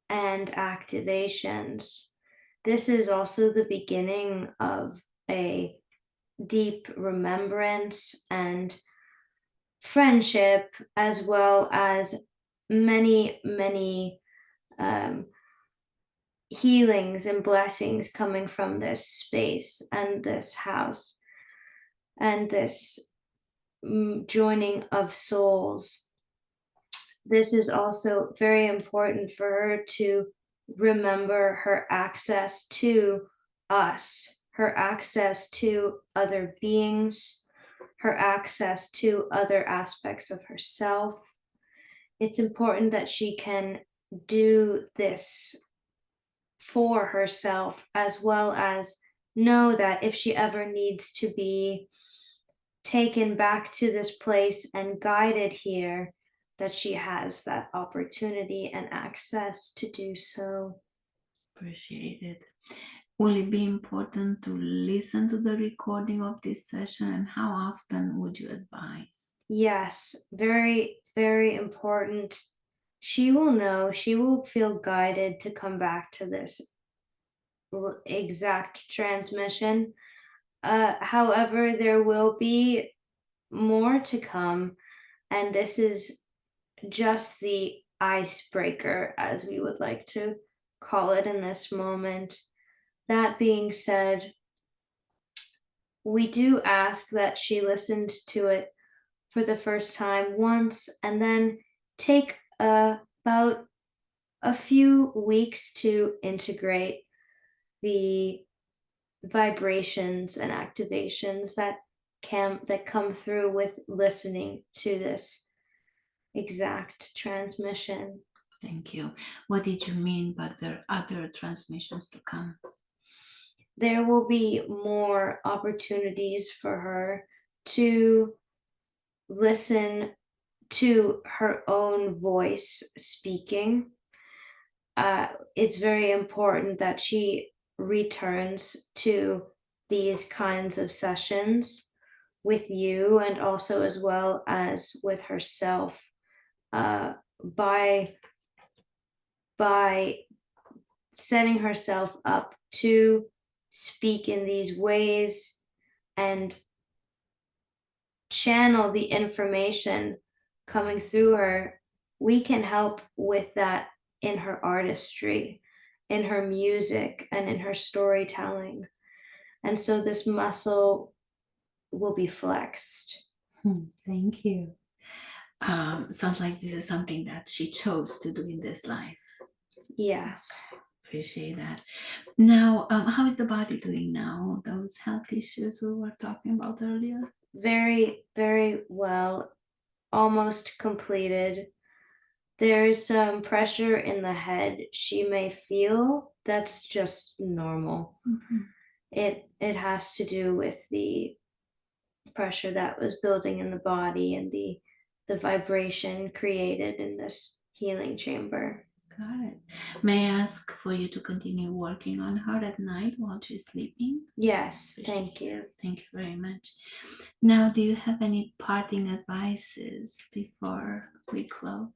and activations. This is also the beginning of a deep remembrance and friendship, as well as many, many healings and blessings coming from this space and this house and this joining of souls. This is also very important for her to remember her access to us, her access to other beings, her access to other aspects of herself. It's important that she can do this for herself, as well as know that if she ever needs to be taken back to this place and guided here, that she has that opportunity and access to do so. Appreciate it. Will it be important to listen to the recording of this session, and how often would you advise? Yes, very, very important. She will know, she will feel guided to come back to this exact transmission. However, there will be more to come, and this is just the icebreaker, as we would like to call it in this moment. That being said, we do ask that she listened to it for the first time once and then take about a few weeks to integrate. the vibrations and activations that come through with listening to this exact transmission. Thank you. What did you mean by the other transmissions to come? There will be more opportunities for her to listen to her own voice speaking. It's very important that she returns to these kinds of sessions with you, and also as well as with herself, by setting herself up to speak in these ways and channel the information coming through her. We can help with that in her artistry, in her music, and in her storytelling. And so this muscle will be flexed. Thank you. Sounds like this is something that she chose to do in this life. Yes. Appreciate that. Now, how is the body doing now? Those health issues we were talking about earlier? Very, very well. Almost completed. There is some pressure in the head she may feel. That's just normal. It has to do with the pressure that was building in the body and the vibration created in this healing chamber. Got it. May I ask for you to continue working on her at night while she's sleeping? Yes, thank you. Thank you very much. Now, do you have any parting advices before we close?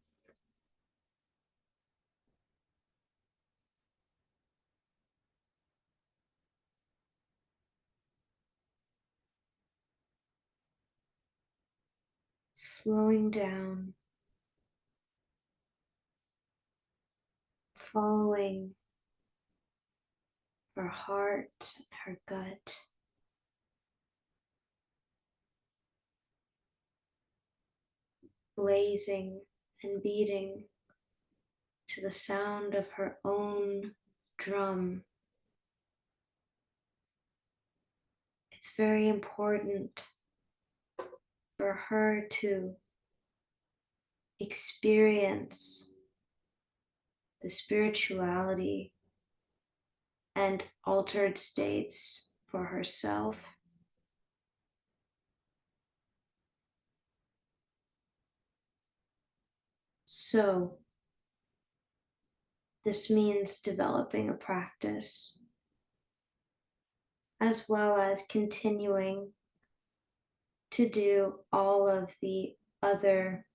Slowing down, following her heart, her gut. Blazing and beating to the sound of her own drum. It's very important for her to experience the spirituality and altered states for herself. So, this means developing a practice as well as continuing to do all of the other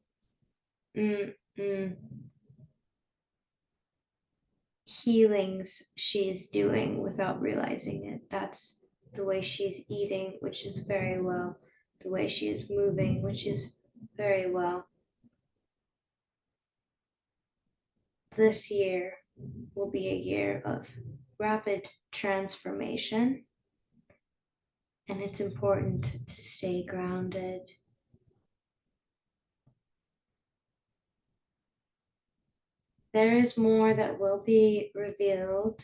healings she's doing without realizing it. That's the way she's eating, which is very well, the way she is moving, which is very well. This year will be a year of rapid transformation, and it's important to stay grounded. There is more that will be revealed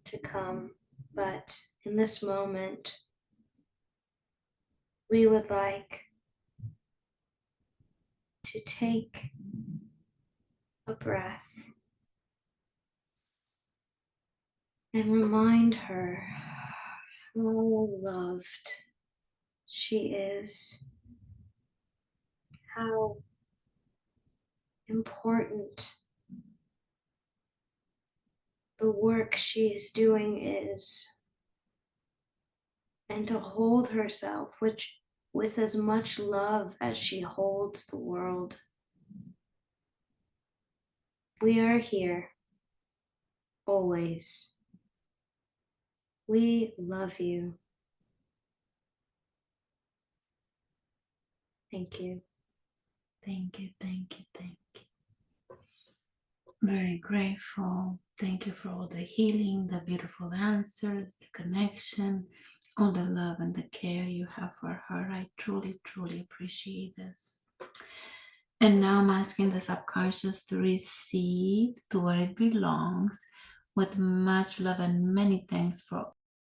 to come, but in this moment, we would like to take a breath and remind her how loved she is, how important the work she is doing is, and to hold herself with as much love as she holds the world. We are here, always. We love you. Thank you. Thank you, thank you, thank you. Very grateful. Thank you for all the healing, the beautiful answers, the connection, all the love and the care you have for her. I truly, truly appreciate this. And now I'm asking the subconscious to receive to where it belongs with much love and many thanks for